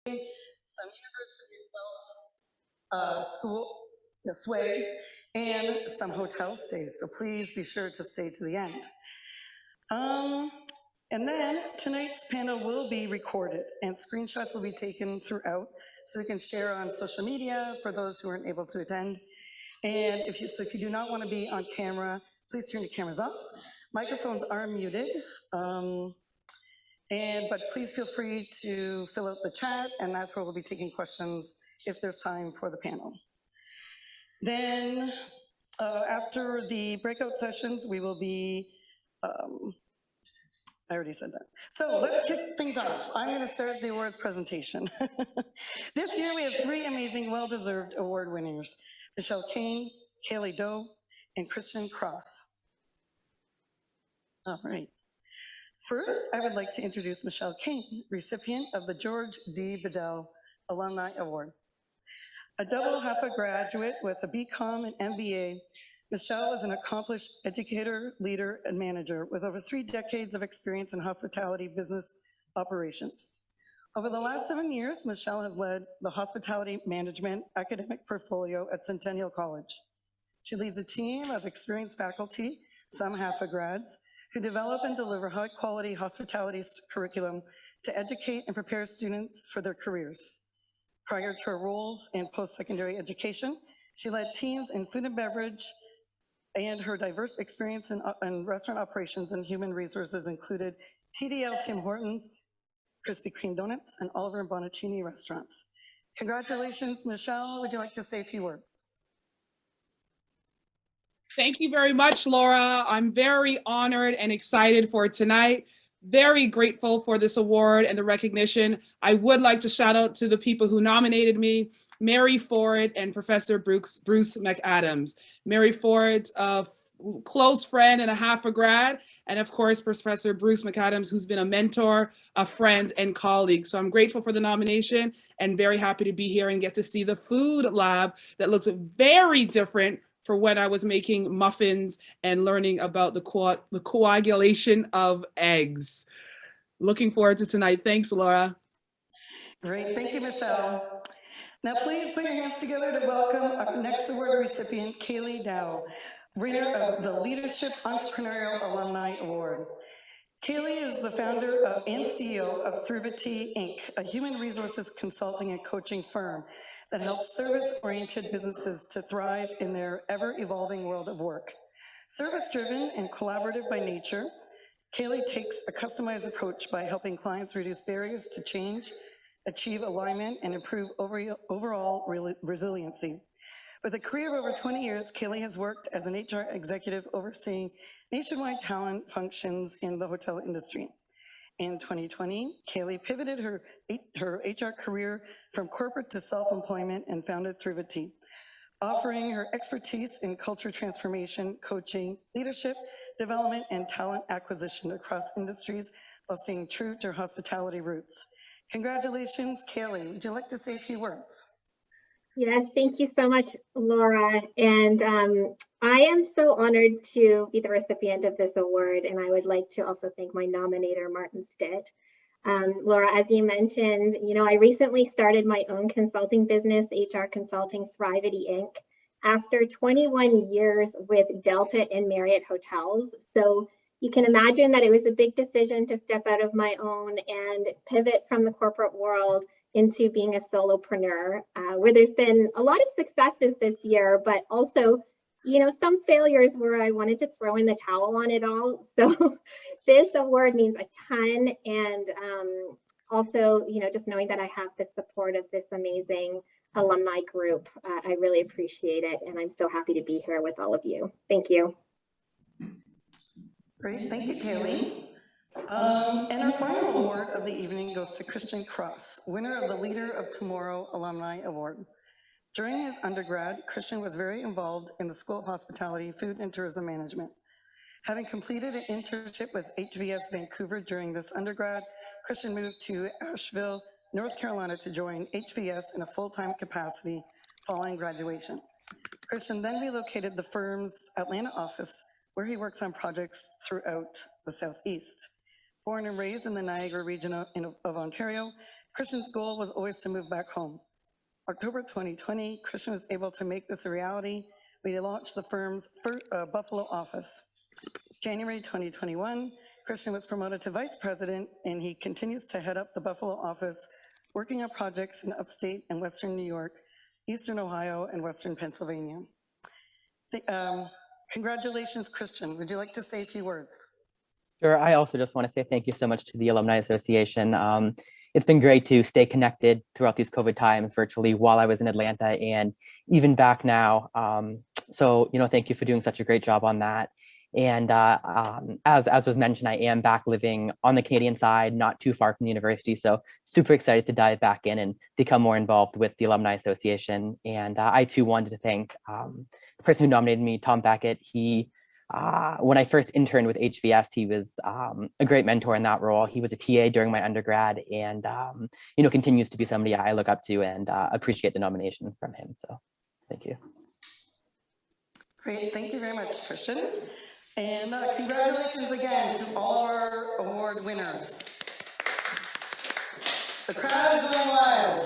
some university school sway, and some hotel stays. So please be sure to stay to the end. And then tonight's panel will be recorded and screenshots will be taken throughout so we can share on social media for those who aren't able to attend. And if you do not want to be on camera, please turn your cameras off. Microphones are muted. But please feel free to fill out the chat, and that's where we'll be taking questions if there's time for the panel. Then after the breakout sessions, we will be, I already said that. So let's kick things off. I'm going to start the awards presentation. This year we have 3 amazing, well-deserved award winners: Michelle Kane, Kaylee Doe, and Christian Cross. All right. First, I would like to introduce Michelle Kane, recipient of the George D. Bedell Alumni Award. A double HAFA graduate with a BCom and MBA, Michelle is an accomplished educator, leader, and manager with over 3 decades of experience in hospitality business operations. Over the last 7 years, Michelle has led the hospitality management academic portfolio at Centennial College. She leads a team of experienced faculty, some HAFA grads, who develop and deliver high-quality hospitality curriculum to educate and prepare students for their careers. Prior to her roles in post-secondary education, she led teams in food and beverage, and her diverse experience in restaurant operations and human resources included TDL Tim Hortons, Krispy Kreme Donuts, and Oliver and Bonacini restaurants. Congratulations, Michelle. Would you like to say a few words? Thank you very much, Laura. I'm very honored and excited for tonight. Very grateful for this award and the recognition. I would like to shout out to the people who nominated me, Mary Ford and Professor Bruce McAdams. Mary Ford's a close friend and a HAFA grad, and of course, Professor Bruce McAdams, who's been a mentor, a friend, and colleague. So I'm grateful for the nomination and very happy to be here and get to see the food lab that looks very different for when I was making muffins and learning about the coagulation of eggs. Looking forward to tonight. Thanks, Laura. Great, thank you, Michelle. Now please put your hands together to welcome our next award recipient, Kaylee Dow, winner of the Leadership Entrepreneurial Alumni Award. Kaylee is the founder and CEO of Thrivity Inc., a human resources consulting and coaching firm that helps service-oriented businesses to thrive in their ever-evolving world of work. Service-driven and collaborative by nature, Kaylee takes a customized approach by helping clients reduce barriers to change, achieve alignment, and improve overall resiliency. With a career of over 20 years, Kaylee has worked as an HR executive overseeing nationwide talent functions in the hotel industry. In 2020, Kaylee pivoted her HR career from corporate to self-employment and founded Thrivity, offering her expertise in culture transformation, coaching, leadership, development, and talent acquisition across industries while staying true to her hospitality roots. Congratulations, Kaylee. Would you like to say a few words? Yes, thank you so much, Laura. And I am so honored to be the recipient of this award. And I would like to also thank my nominator, Martin Stitt. Laura, as you mentioned, I recently started my own consulting business, HR Consulting Thrivity Inc., after 21 years with Delta and Marriott hotels. So you can imagine that it was a big decision to step out of my own and pivot from the corporate world into being a solopreneur, where there's been a lot of successes this year, but also, some failures where I wanted to throw in the towel on it all. So this award means a ton. And also, just knowing that I have the support of this amazing alumni group, I really appreciate it. And I'm so happy to be here with all of you. Thank you. Great, thank you, Kaylee. And our final award of the evening goes to Christian Cross, winner of the Leader of Tomorrow Alumni Award. During his undergrad, Christian was very involved in the School of Hospitality, Food and Tourism Management. Having completed an internship with HVS Vancouver during this undergrad, Christian moved to Asheville, North Carolina to join HVS in a full-time capacity following graduation. Christian then relocated the firm's Atlanta office, where he works on projects throughout the Southeast. Born and raised in the Niagara region of Ontario, Christian's goal was always to move back home. October 2020, Christian was able to make this a reality. We launched the firm's Buffalo office. January 2021, Christian was promoted to vice president, and he continues to head up the Buffalo office, working on projects in upstate and western New York, eastern Ohio, and western Pennsylvania. Congratulations, Christian. Would you like to say a few words? Sure. I also just want to say thank you so much to the Alumni Association. It's been great to stay connected throughout these COVID times virtually while I was in Atlanta and even back now. So, thank you for doing such a great job on that. And as was mentioned, I am back living on the Canadian side, not too far from the university. So super excited to dive back in and become more involved with the Alumni Association. And I too wanted to thank the person who nominated me, Tom Beckett. He, when I first interned with HVS, he was a great mentor in that role. He was a TA during my undergrad and, continues to be somebody I look up to and appreciate the nomination from him. So thank you. Great, thank you very much, Christian. And congratulations again to all of our award winners. The crowd is going wild.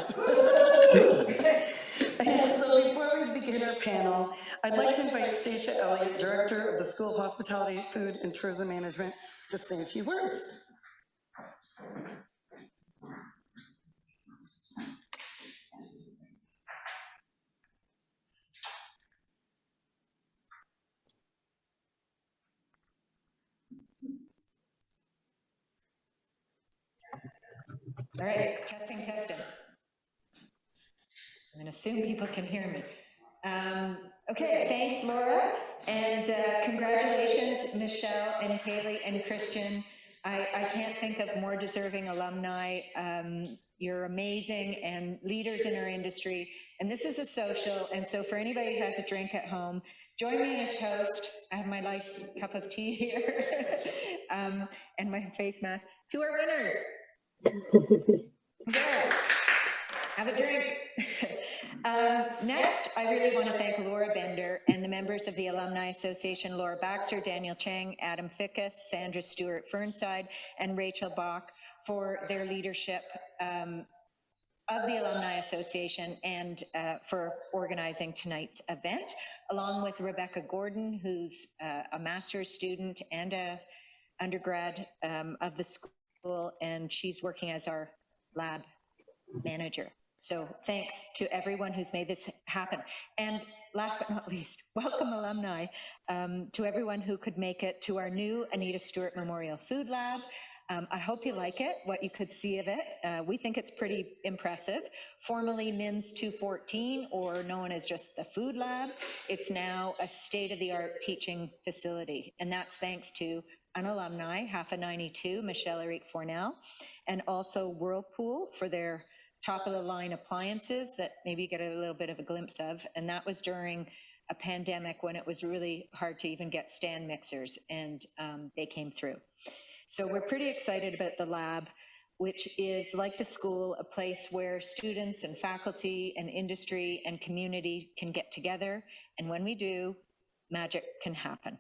And so before we begin our panel, I'd like to invite Stacia Elliott, Director of the School of Hospitality, Food, and Tourism Management, to say a few words. All right, testing. I'm going to assume people can hear me. Okay, thanks, Laura, and congratulations, Michelle and Haley and Christian. I can't think of more deserving alumni. You're amazing and leaders in our industry, and this is a social, and so for anybody who has a drink at home, join me in a toast. I have my nice cup of tea here and my face mask. To our winners. There. Have a drink. Next, I really want to thank Laura Bender and the members of the Alumni Association, Laura Baxter, Daniel Chang, Adam Fickus, Sandra Stewart Fernside, and Rachel Bach for their leadership of the Alumni Association and for organizing tonight's event, along with Rebecca Gordon, who's a master's student and a undergrad of the school, and she's working as our lab manager. So thanks to everyone who's made this happen. And last but not least, welcome alumni to everyone who could make it to our new Anita Stewart Memorial Food Lab. I hope you like it, what you could see of it. We think it's pretty impressive. Formerly MINS 214, or known as just the Food Lab, it's now a state-of-the-art teaching facility. And that's thanks to an alumni, HAFA 92, Michelle-Eric Fornell, and also Whirlpool for their top-of-the-line appliances that maybe you get a little bit of a glimpse of. And that was during a pandemic when it was really hard to even get stand mixers, and they came through. So we're pretty excited about the lab, which is, like the school, a place where students and faculty and industry and community can get together. And when we do, magic can happen.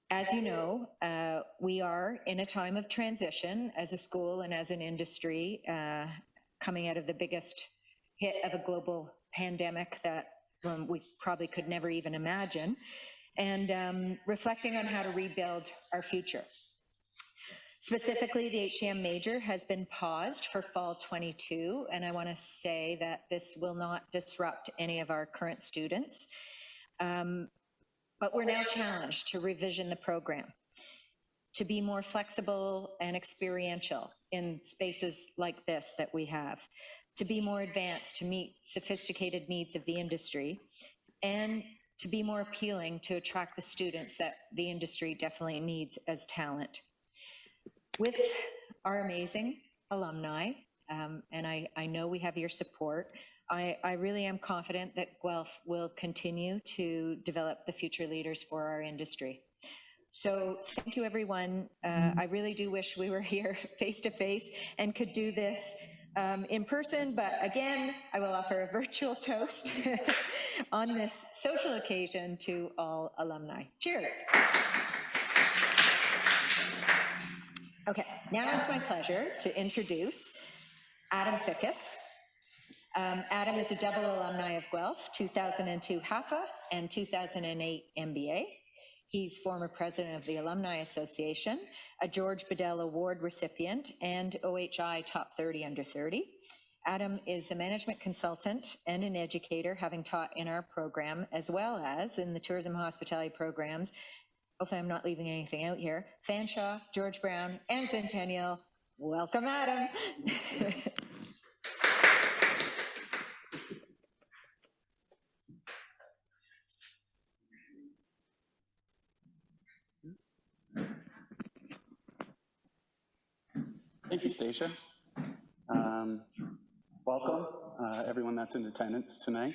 As you know, we are in a time of transition as a school and as an industry, coming out of the biggest hit of a global pandemic that we probably could never even imagine, and reflecting on how to rebuild our future. Specifically, the HTM major has been paused for fall 22, and I want to say that this will not disrupt any of our current students. But we're now challenged to revision the program, to be more flexible and experiential in spaces like this that we have, to be more advanced to meet sophisticated needs of the industry, and to be more appealing to attract the students that the industry definitely needs as talent. With our amazing alumni, and I know we have your support, I really am confident that Guelph will continue to develop the future leaders for our industry. So thank you, everyone. I really do wish we were here face to face and could do this in person, but again, I will offer a virtual toast on this social occasion to all alumni. Cheers. Okay, now it's my pleasure to introduce Adam Fickus. Adam is a double alumni of Guelph, 2002 HAFA and 2008 MBA. He's former president of the Alumni Association, a George Bedell Award recipient, and OHI Top 30 Under 30. Adam is a management consultant and an educator, having taught in our program, as well as in the tourism hospitality programs. Hopefully I'm not leaving anything out here. Fanshawe, George Brown, and Centennial. Welcome, Adam. Thank you, Stacia. Welcome, everyone that's in attendance tonight.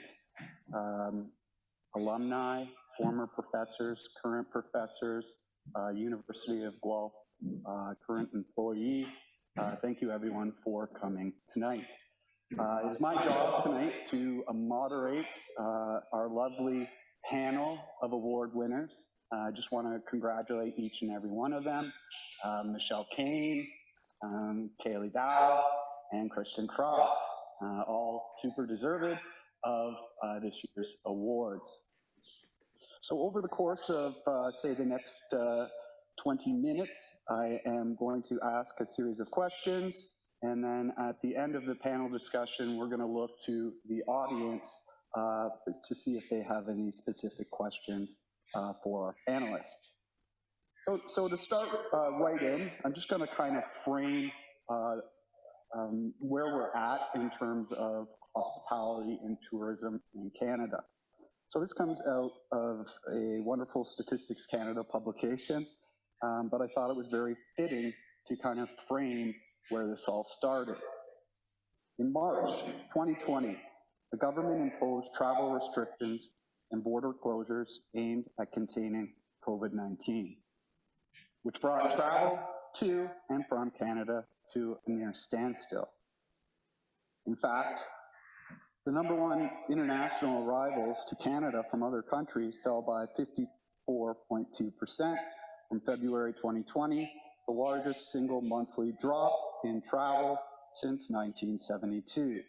Alumni, former professors, current professors, University of Guelph, current employees. Thank you, everyone, for coming tonight. It's my job tonight to moderate our lovely panel of award winners. I just want to congratulate each and every one of them. Michelle Kane, Kaylee Dow, and Kristen Cross, all super deserved of this year's awards. So over the course of, say, the next 20 minutes, I am going to ask a series of questions, and then at the end of the panel discussion, we're going to look to the audience to see if they have any specific questions for our panelists. So to start right in, I'm just going to kind of frame where we're at in terms of hospitality and tourism in Canada. So this comes out of a wonderful Statistics Canada publication, but I thought it was very fitting to kind of frame where this all started. In March 2020, the government imposed travel restrictions and border closures aimed at containing COVID-19, which brought travel to and from Canada to a near standstill. In fact, the #1 international arrivals to Canada from other countries fell by 54.2% from February 2020, the largest single monthly drop in travel since 1972.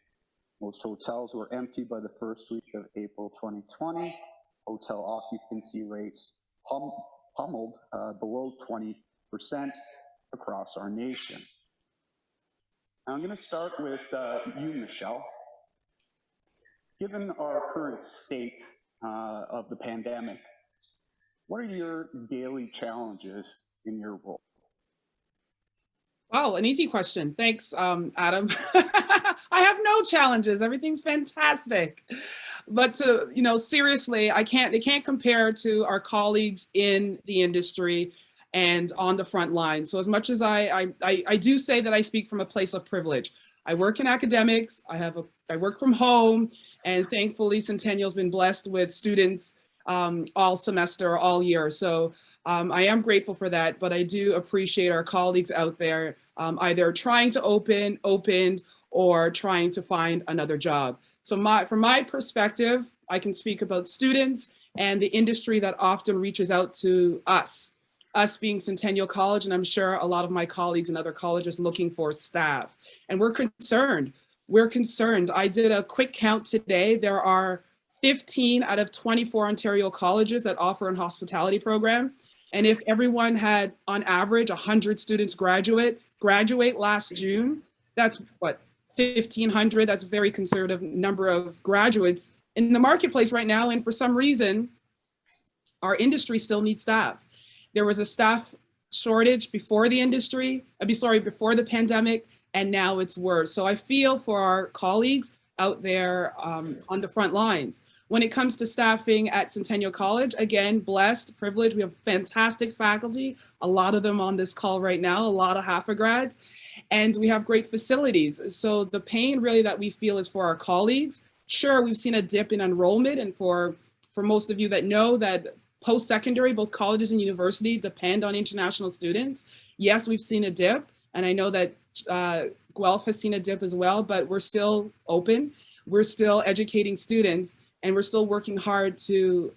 Most hotels were empty by the first week of April 2020. Hotel occupancy rates pummeled below 20% across our nation. Now I'm going to start with you, Michelle. Given our current state of the pandemic, what are your daily challenges in your role? Wow, an easy question. Thanks, Adam. I have no challenges. Everything's fantastic. But seriously, it can't compare to our colleagues in the industry and on the front line. So as much as I do say that I speak from a place of privilege, I work in academics, I work from home, and thankfully Centennial's been blessed with students all semester, all year. So I am grateful for that, but I do appreciate our colleagues out there either trying to opened, or trying to find another job. So from my perspective, I can speak about students and the industry that often reaches out to us being Centennial College, and I'm sure a lot of my colleagues in other colleges looking for staff. And we're concerned. I did a quick count today. There are 15 out of 24 Ontario colleges that offer a hospitality program. And if everyone had, on average, 100 students graduate last June, that's what, 1,500? That's a very conservative number of graduates in the marketplace right now. And for some reason, our industry still needs staff. There was a staff shortage before the pandemic, and now it's worse. So I feel for our colleagues out there on the front lines. When it comes to staffing at Centennial College, again, blessed, privileged, we have fantastic faculty, a lot of them on this call right now, a lot of HAFA grads, and we have great facilities. So the pain really that we feel is for our colleagues. Sure, we've seen a dip in enrollment, and for most of you that know that post-secondary, both colleges and universities depend on international students. Yes, we've seen a dip, and I know that Guelph has seen a dip as well, but we're still open. We're still educating students, and we're still working hard to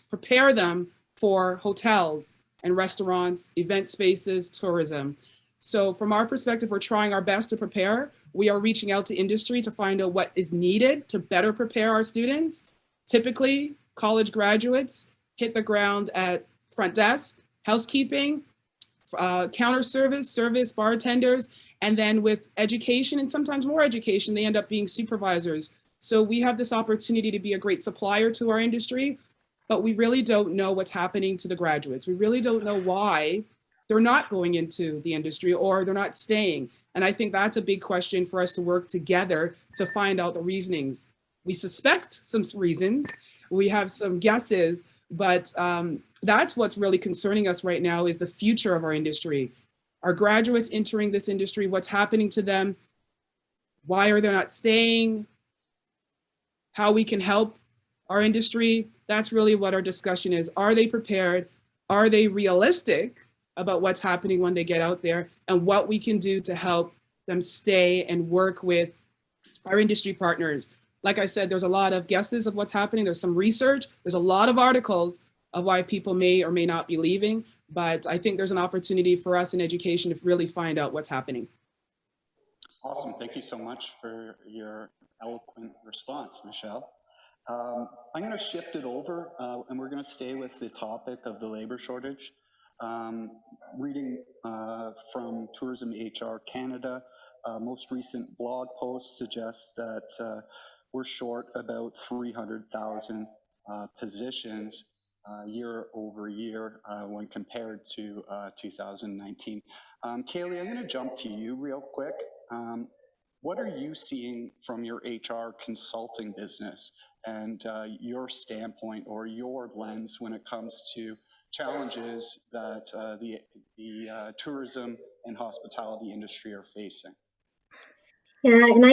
prepare them for hotels and restaurants, event spaces, tourism. So from our perspective, we're trying our best to prepare. we are reaching out to industry to find out what is needed to better prepare our students. Typically, college graduates hit the ground at front desk, housekeeping, counter service, bartenders, and then with education and sometimes more education, they end up being supervisors. So we have this opportunity to be a great supplier to our industry, but we really don't know what's happening to the graduates. We really don't know why they're not going into the industry or they're not staying. And I think that's a big question for us to work together to find out the reasonings. We suspect some reasons, we have some guesses, but that's what's really concerning us right now is the future of our industry. Our graduates entering this industry, what's happening to them, why are they not staying, how we can help our industry. That's really what our discussion is. Are they prepared? Are they realistic about what's happening when they get out there, and what we can do to help them stay and work with our industry partners? Like I said, there's a lot of guesses of what's happening. There's some research. There's a lot of articles of why people may or may not be leaving. But I think there's an opportunity for us in education to really find out what's happening. Awesome. Thank you so much for your eloquent response, Michelle. I'm going to shift it over and we're going to stay with the topic of the labor shortage. Reading from Tourism HR Canada, most recent blog post suggests that we're short about 300,000 positions year over year when compared to 2019. Kaylee, I'm going to jump to you real quick. What are you seeing from your HR consulting business and your standpoint or your lens when it comes to challenges that the tourism and hospitality industry are facing? Yeah, and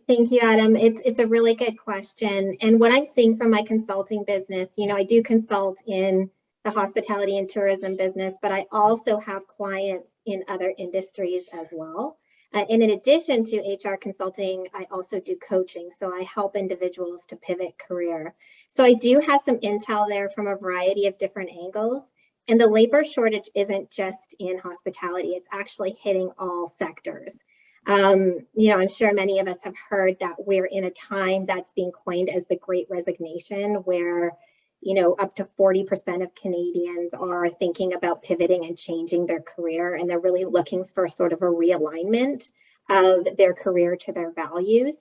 thank you, Adam. It's a really good question. And what I'm seeing from my consulting business, you know, I do consult in the hospitality and tourism business, but I also have clients in other industries as well. And in addition to HR consulting, I also do coaching. So I help individuals to pivot career. So I do have some intel there from a variety of different angles. And the labor shortage isn't just in hospitality, it's actually hitting all sectors. You know, I'm sure many of us have heard that we're in a time that's being coined as the Great Resignation, where, you know, up to 40% of Canadians are thinking about pivoting and changing their career, and they're really looking for sort of a realignment of their career to their values.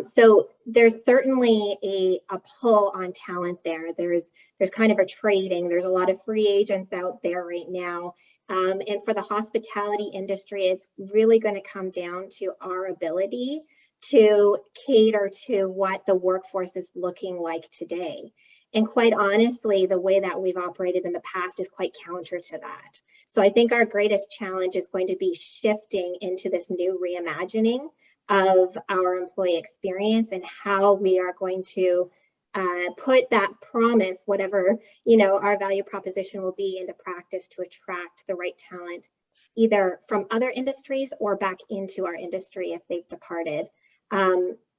So there's certainly a pull on talent there. There's kind of a trading. There's a lot of free agents out there right now. And for the hospitality industry, it's really going to come down to our ability to cater to what the workforce is looking like today. And quite honestly, the way that we've operated in the past is quite counter to that. So I think our greatest challenge is going to be shifting into this new reimagining of our employee experience and how we are going to put that promise, whatever, you know, our value proposition will be, into practice to attract the right talent, either from other industries or back into our industry if they've departed.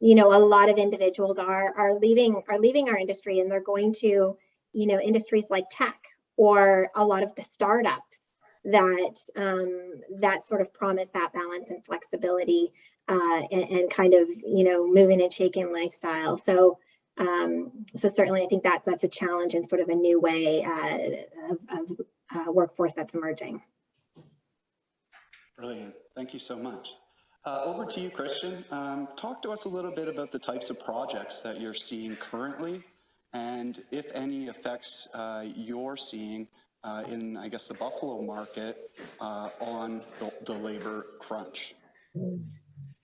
You know, a lot of individuals are leaving our industry, and they're going to, you know, industries like tech or a lot of the startups that sort of promise that balance and flexibility and kind of, you know, moving and shaking lifestyle. So certainly I think that's a challenge and sort of a new way of workforce that's emerging. Brilliant. Thank you so much. Over to you, Christian. Talk to us a little bit about the types of projects that you're seeing currently, and if any effects you're seeing in, I guess, the Buffalo market on the labor crunch.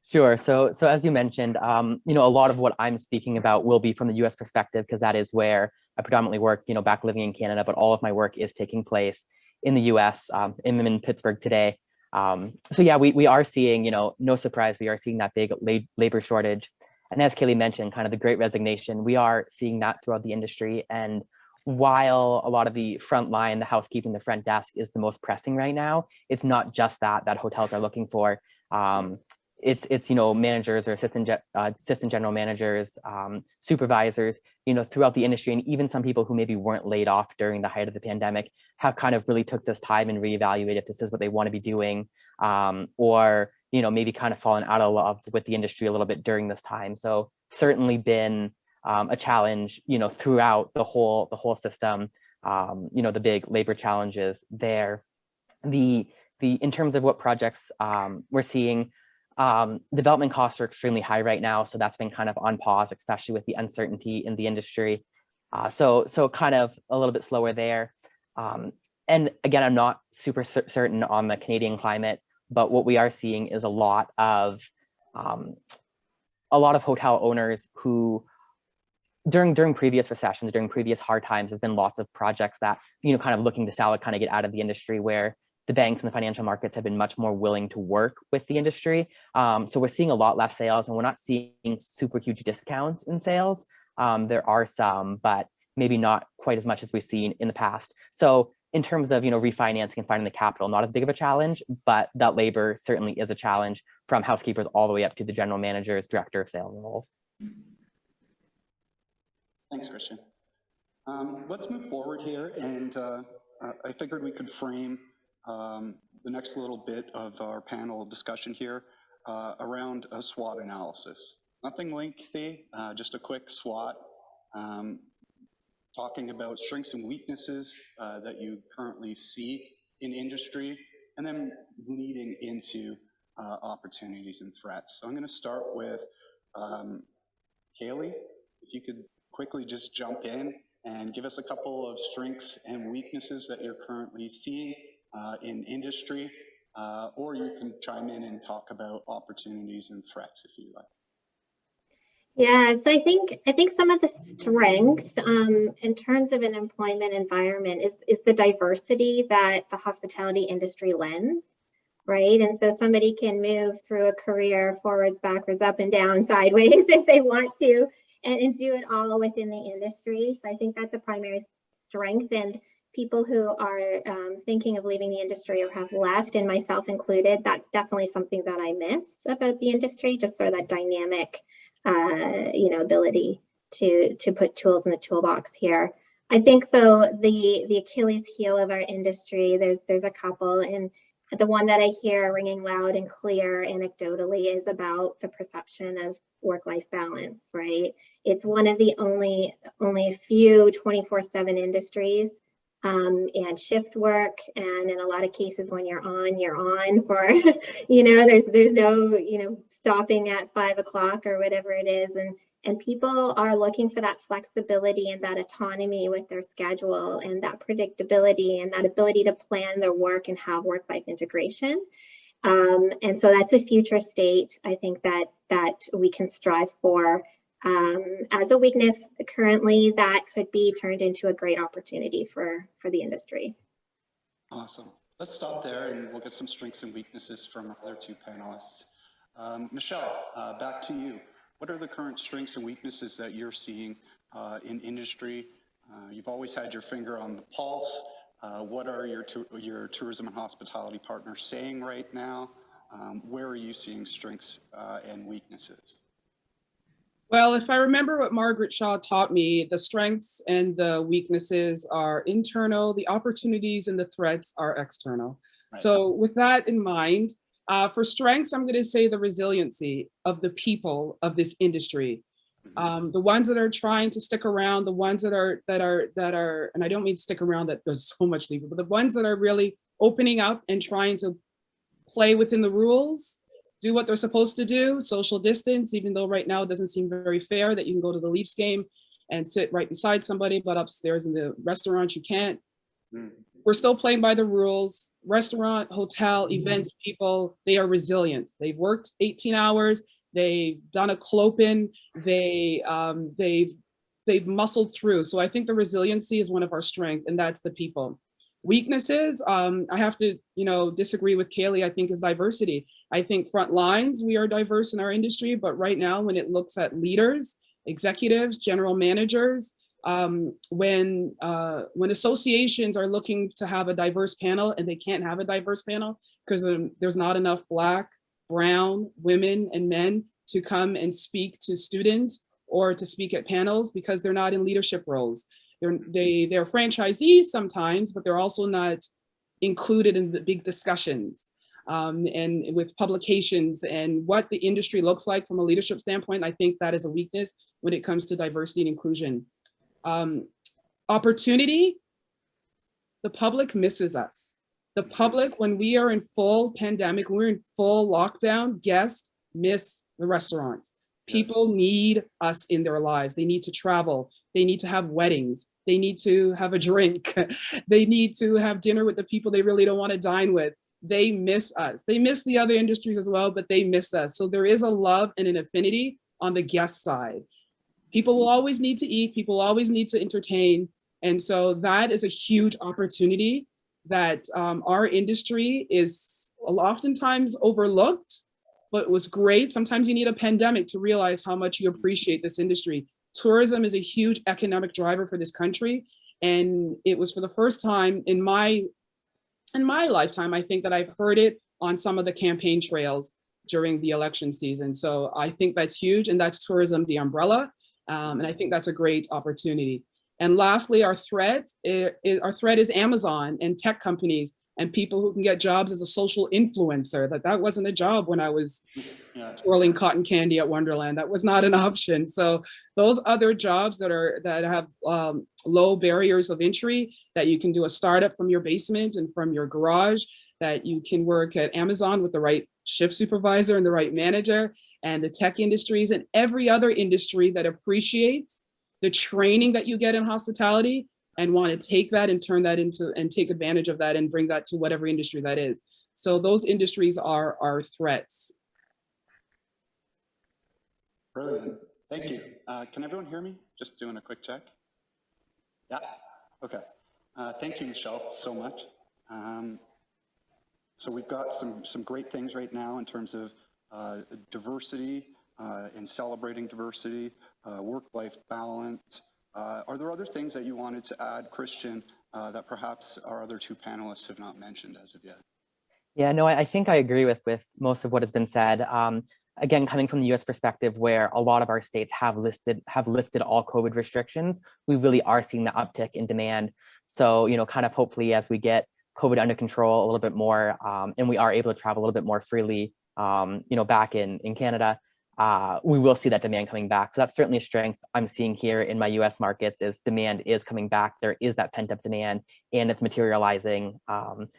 Sure. So as you mentioned, you know, a lot of what I'm speaking about will be from the U.S. perspective, because that is where I predominantly work, you know, back living in Canada, but all of my work is taking place in the U.S. I'm in Pittsburgh today. So yeah, we are seeing, you know, no surprise, we are seeing that big labor shortage. And as Kaylee mentioned, kind of the Great Resignation, we are seeing that throughout the industry. And while a lot of the front line, the housekeeping, the front desk is the most pressing right now, it's not just that hotels are looking for. It's you know, managers or assistant general managers, supervisors, you know, throughout the industry, and even some people who maybe weren't laid off during the height of the pandemic have kind of really took this time and reevaluated if this is what they want to be doing, or maybe kind of fallen out of love with the industry a little bit during this time. So certainly been a challenge, throughout the whole system. The big labor challenges there. In terms of what projects we're seeing, development costs are extremely high right now, so that's been kind of on pause, especially with the uncertainty in the industry. So kind of a little bit slower there. And again, I'm not super certain on the Canadian climate, but what we are seeing is a lot of hotel owners who, during previous recessions, during previous hard times, there's been lots of projects that, kind of looking to sell it, kind of get out of the industry, where the banks and the financial markets have been much more willing to work with the industry. So we're seeing a lot less sales, and we're not seeing super huge discounts in sales. There are some, but maybe not quite as much as we've seen in the past. So in terms of, refinancing and finding the capital, not as big of a challenge, but that labor certainly is a challenge, from housekeepers all the way up to the general managers, director of sales roles. Thanks, Christian. Let's move forward here, and I figured we could frame the next little bit of our panel discussion here around a SWOT analysis. Nothing lengthy, just a quick SWOT, talking about strengths and weaknesses that you currently see in industry, and then leading into opportunities and threats. So I'm going to start with Kaylee. If you could quickly just jump in and give us a couple of strengths and weaknesses that you're currently seeing in industry, or you can chime in and talk about opportunities and threats if you like. Yeah, so I think some of the strengths in terms of an employment environment is the diversity that the hospitality industry lends, right? And so somebody can move through a career forwards, backwards, up and down, sideways if they want to, and do it all within the industry. So I think that's a primary strength. And people who are thinking of leaving the industry or have left, and myself included, that's definitely something that I miss about the industry, just sort of that dynamic ability to put tools in the toolbox here. I think though the Achilles heel of our industry, there's a couple, and the one that I hear ringing loud and clear anecdotally is about the perception of work-life balance, right? It's one of the only few 24/7 industries, and shift work, and in a lot of cases when you're on for there's no stopping at 5 o'clock or whatever it is, and people are looking for that flexibility and that autonomy with their schedule and that predictability and that ability to plan their work and have work-life integration. And so that's a future state, I think, that we can strive for. As a weakness currently, that could be turned into a great opportunity for the industry. Awesome. Let's stop there and we'll get some strengths and weaknesses from our other two panelists. Michelle, back to you. What are the current strengths and weaknesses that you're seeing in industry? You've always had your finger on the pulse. What are your tourism and hospitality partners saying right now? Where are you seeing strengths and weaknesses? Well, if I remember what Margaret Shaw taught me, the strengths and the weaknesses are internal, the opportunities and the threats are external. Right. So with that in mind, for strengths, I'm going to say the resiliency of the people of this industry. The ones that are trying to stick around, the ones that are, and I don't mean stick around that there's so much legal, but the ones that are really opening up and trying to play within the rules, do what they're supposed to do, social distance, even though right now it doesn't seem very fair that you can go to the Leafs game and sit right beside somebody, but upstairs in the restaurant you can't. We're still playing by the rules. Restaurant, hotel, events people, they are resilient. They've worked 18 hours. They've done a clopen. They've muscled through. So I think the resiliency is one of our strengths, and that's the people. Weaknesses, I have to, disagree with Kaylee, I think, is diversity. I think front lines, we are diverse in our industry, but right now when it looks at leaders, executives, general managers, when associations are looking to have a diverse panel and they can't have a diverse panel because there's not enough Black, brown, women, and men to come and speak to students or to speak at panels because they're not in leadership roles. They're franchisees sometimes, but they're also not included in the big discussions. and with publications and what the industry looks like from a leadership standpoint. I think that is a weakness when it comes to diversity and inclusion. Opportunity, the public misses us. The public, when we are in full pandemic, when we're in full lockdown, guests miss the restaurants. People need us in their lives. They need to travel. They need to have weddings. They need to have a drink. They need to have dinner with the people they really don't want to dine with. They miss us. They miss the other industries as well, but they miss us. So there is a love and an affinity on the guest side. People will always need to eat. People will always need to entertain. And so that is a huge opportunity that our industry is oftentimes overlooked, but was great. Sometimes you need a pandemic to realize how much you appreciate this industry. Tourism is a huge economic driver for this country. And it was for the first time in my lifetime, I think, that I've heard it on some of the campaign trails during the election season. So I think that's huge, and that's tourism, the umbrella. And I think that's a great opportunity. And lastly, our threat is Amazon and tech companies and people who can get jobs as a social influencer. That wasn't a job when I was twirling cotton candy at Wonderland. That was not an option. So those other jobs that have low barriers of entry, that you can do a startup from your basement and from your garage, that you can work at Amazon with the right shift supervisor and the right manager, and the tech industries and every other industry that appreciates the training that you get in hospitality and want to take that and turn that into and take advantage of that and bring that to whatever industry that is. So those industries are our threats. Brilliant. Thank you. Can everyone hear me? Just doing a quick check. Yeah. Okay. Thank you, Michelle, so much. So we've got some great things right now in terms of diversity and celebrating diversity, work-life balance. Are there other things that you wanted to add, Christian, that perhaps our other two panelists have not mentioned as of yet? Yeah, no, I think I agree with most of what has been said. Again, coming from the US perspective, where a lot of our states have lifted all COVID restrictions, we really are seeing the uptick in demand. So, kind of hopefully as we get COVID under control a little bit more, and we are able to travel a little bit more freely, back in Canada, we will see that demand coming back. So that's certainly a strength I'm seeing here in my US markets, is demand is coming back. There is that pent-up demand, and it's materializing,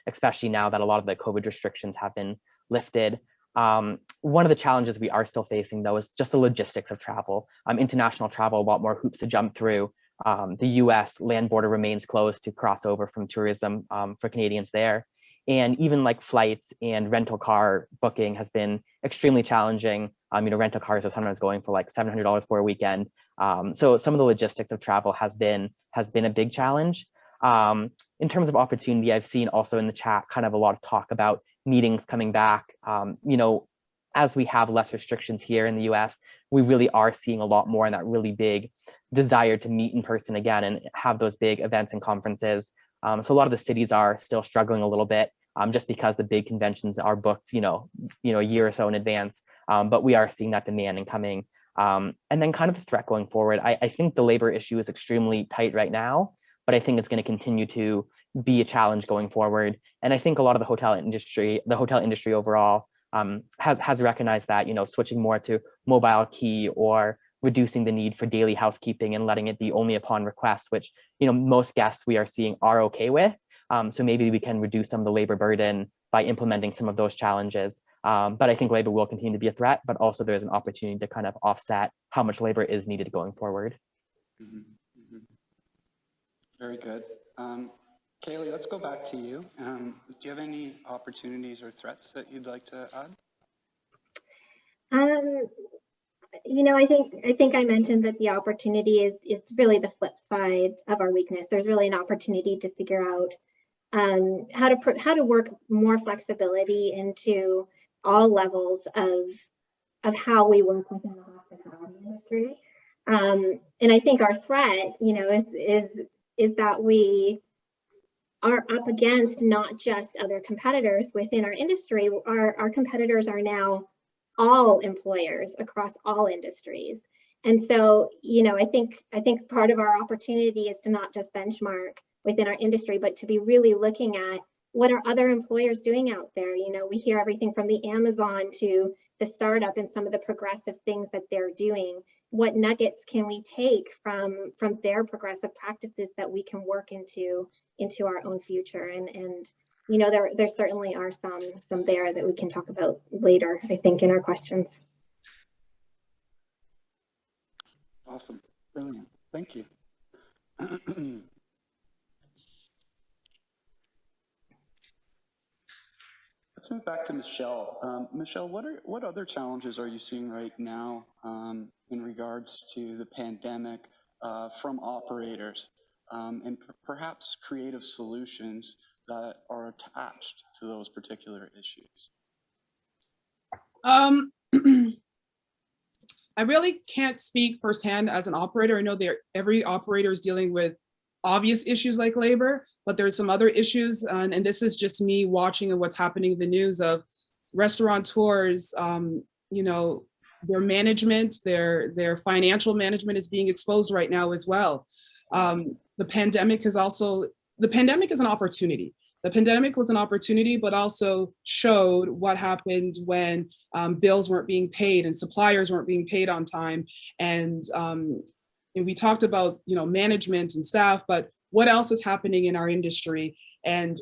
especially now that a lot of the COVID restrictions have been lifted. One of the challenges we are still facing, though, is just the logistics of travel. International travel, a lot more hoops to jump through. The US land border remains closed to cross over from tourism for Canadians there. And even like flights and rental car booking has been extremely challenging. Rental cars are sometimes going for like $700 for a weekend. So some of the logistics of travel has been a big challenge. In terms of opportunity, I've seen also in the chat kind of a lot of talk about meetings coming back. As we have less restrictions here in the US, we really are seeing a lot more in that really big desire to meet in person again and have those big events and conferences. So a lot of the cities are still struggling a little bit, just because the big conventions are booked, a year or so in advance. But we are seeing that demand incoming. And then kind of the threat going forward, I think the labor issue is extremely tight right now, but I think it's going to continue to be a challenge going forward. And I think a lot of the hotel industry overall has recognized that, switching more to mobile key or reducing the need for daily housekeeping and letting it be only upon request, which, most guests we are seeing are okay with. So maybe we can reduce some of the labor burden by implementing some of those challenges. But I think labor will continue to be a threat, but also there's an opportunity to kind of offset how much labor is needed going forward. Mm-hmm. Mm-hmm. Very good. Kaylee, let's go back to you. Do you have any opportunities or threats that you'd like to add? I think I mentioned that the opportunity is really the flip side of our weakness. There's really an opportunity to figure out how to work more flexibility into all levels of how we work within the hospitality industry. And I think our threat, is that we are up against not just other competitors within our industry. Our competitors are now all employers across all industries. And so, I think part of our opportunity is to not just benchmark within our industry, but to be really looking at what are other employers doing out there? You know, we hear everything from the Amazon to the startup and some of the progressive things that they're doing. What nuggets can we take from their progressive practices that we can work into our own future? And you know, there certainly are some there that we can talk about later, I think, in our questions. Awesome, brilliant, thank you. Let's move back to Michelle. Michelle, what other challenges are you seeing right now in regards to the pandemic from operators and perhaps creative solutions that are attached to those particular issues? I really can't speak firsthand as an operator. I know every operator is dealing with obvious issues like labor, but there's some other issues, and this is just me watching what's happening in the news of restaurateurs. You know, their management, their financial management is being exposed right now as well. The pandemic is an opportunity. The pandemic was an opportunity, but also showed what happened when bills weren't being paid and suppliers weren't being paid on time. And we talked about, you know, management and staff, but what else is happening in our industry? And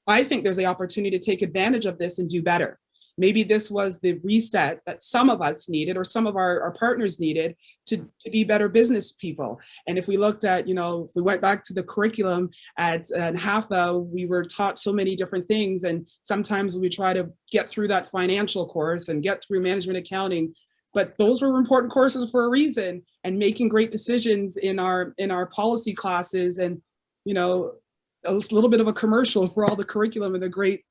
I think there's the opportunity to take advantage of this and do better. Maybe this was the reset that some of us needed, or some of our partners needed, to be better business people. And if we looked at, you know, if we went back to the curriculum at HAFA, we were taught so many different things. And sometimes we try to get through that financial course and get through management accounting. But those were important courses for a reason, and making great decisions in our policy classes. And, you know, a little bit of a commercial for all the curriculum and the great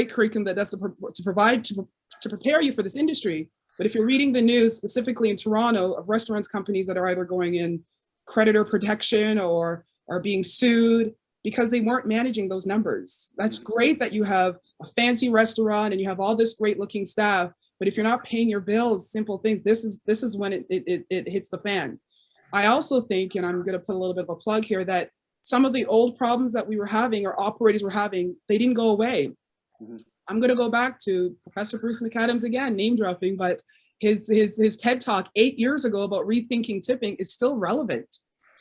curriculum that does to provide to prepare you for this industry. But if you're reading the news, specifically in Toronto, of restaurants companies that are either going in creditor protection or are being sued because they weren't managing those numbers. That's great that you have a fancy restaurant and you have all this great looking staff, but if you're not paying your bills, simple things, this is when it hits the fan. I also think, and I'm going to put a little bit of a plug here, that some of the old problems that we were having, or operators were having, they didn't go away. I'm going to go back to Professor Bruce McAdams again, name dropping, but his TED Talk 8 years ago about rethinking tipping is still relevant.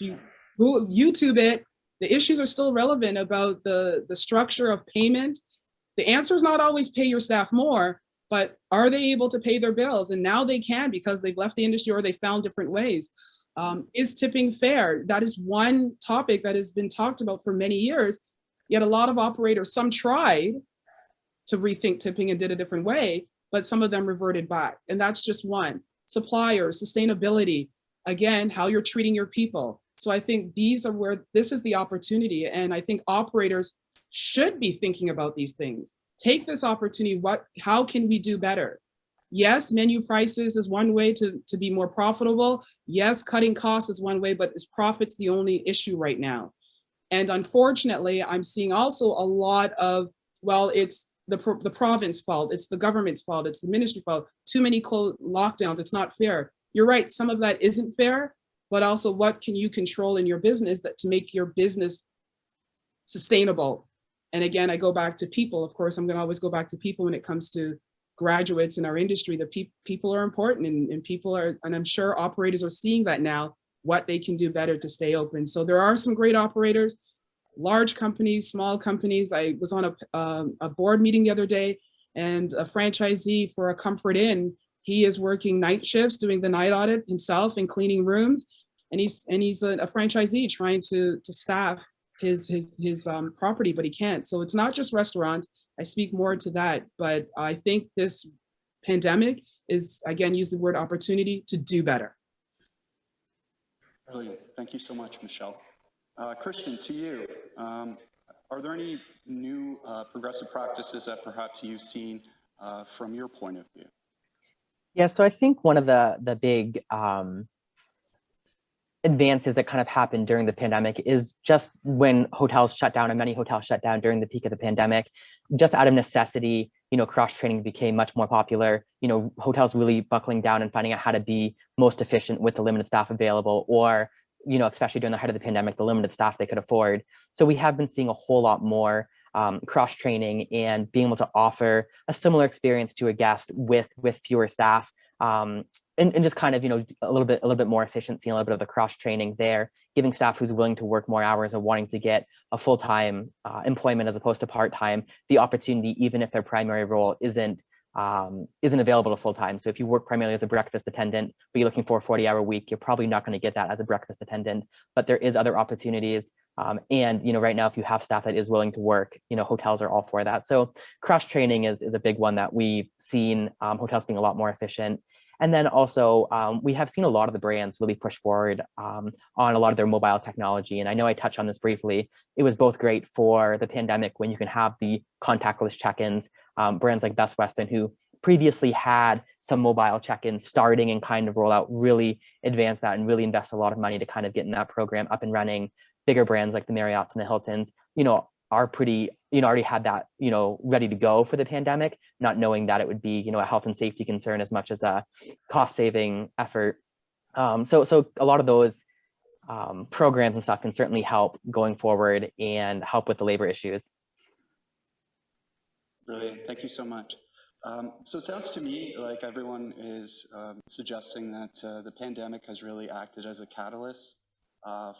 If you YouTube it, the issues are still relevant about the structure of payment. The answer is not always pay your staff more, but are they able to pay their bills? And now they can, because they've left the industry or they found different ways. Is tipping fair? That is one topic that has been talked about for many years, yet a lot of operators, some tried to rethink tipping and did a different way, but some of them reverted back. And that's just one. Suppliers, sustainability, again, how you're treating your people. So I think these are where this is the opportunity. And I think operators should be thinking about these things. Take this opportunity. How can we do better? Yes, menu prices is one way to be more profitable. Yes, cutting costs is one way, but is profit's the only issue right now? And unfortunately, I'm seeing also a lot of, well, it's the province fault, it's the government's fault, it's the ministry fault, too many lockdowns, it's not fair. You're right, some of that isn't fair, but also what can you control in your business to make your business sustainable? And again, I go back to people. Of course, I'm going to always go back to people when it comes to graduates in our industry. The people are important, and people are, and I'm sure operators are seeing that now, what they can do better to stay open. So there are some great operators, large companies, small companies. I was on a board meeting the other day, and a franchisee for a Comfort Inn, he is working night shifts, doing the night audit himself and cleaning rooms. And he's a franchisee trying to staff his property, but he can't. So it's not just restaurants. I speak more to that, but I think this pandemic is, again, use the word opportunity to do better. Brilliant. Thank you so much, Michelle. Christian, to you, are there any new progressive practices that perhaps you've seen from your point of view? Yeah, so I think one of the big advances that kind of happened during the pandemic is just when hotels shut down, and many hotels shut down during the peak of the pandemic, just out of necessity, you know, cross-training became much more popular. You know, hotels really buckling down and finding out how to be most efficient with the limited staff available, or, you know, especially during the height of the pandemic, the limited staff they could afford. So we have been seeing a whole lot more cross-training and being able to offer a similar experience to a guest with fewer staff, and just kind of, a little bit more efficiency and a little bit of the cross-training there, giving staff who's willing to work more hours and wanting to get a full-time employment as opposed to part-time, the opportunity, even if their primary role isn't available to full-time. So if you work primarily as a breakfast attendant, but you're looking for a 40-hour week, you're probably not going to get that as a breakfast attendant, but there is other opportunities. And, right now, if you have staff that is willing to work, hotels are all for that. So cross-training is a big one that we've seen hotels being a lot more efficient. And then also, we have seen a lot of the brands really push forward on a lot of their mobile technology. And I know I touched on this briefly. It was both great for the pandemic when you can have the contactless check-ins, brands like Best Western, who previously had some mobile check-ins starting and kind of roll out, really advance that and really invest a lot of money to kind of get in that program up and running. Bigger brands like the Marriotts and the Hiltons, are pretty, already had that, ready to go for the pandemic, not knowing that it would be, a health and safety concern as much as a cost saving effort. So a lot of those programs and stuff can certainly help going forward and help with the labor issues. Brilliant, thank you so much. So it sounds to me like everyone is suggesting that the pandemic has really acted as a catalyst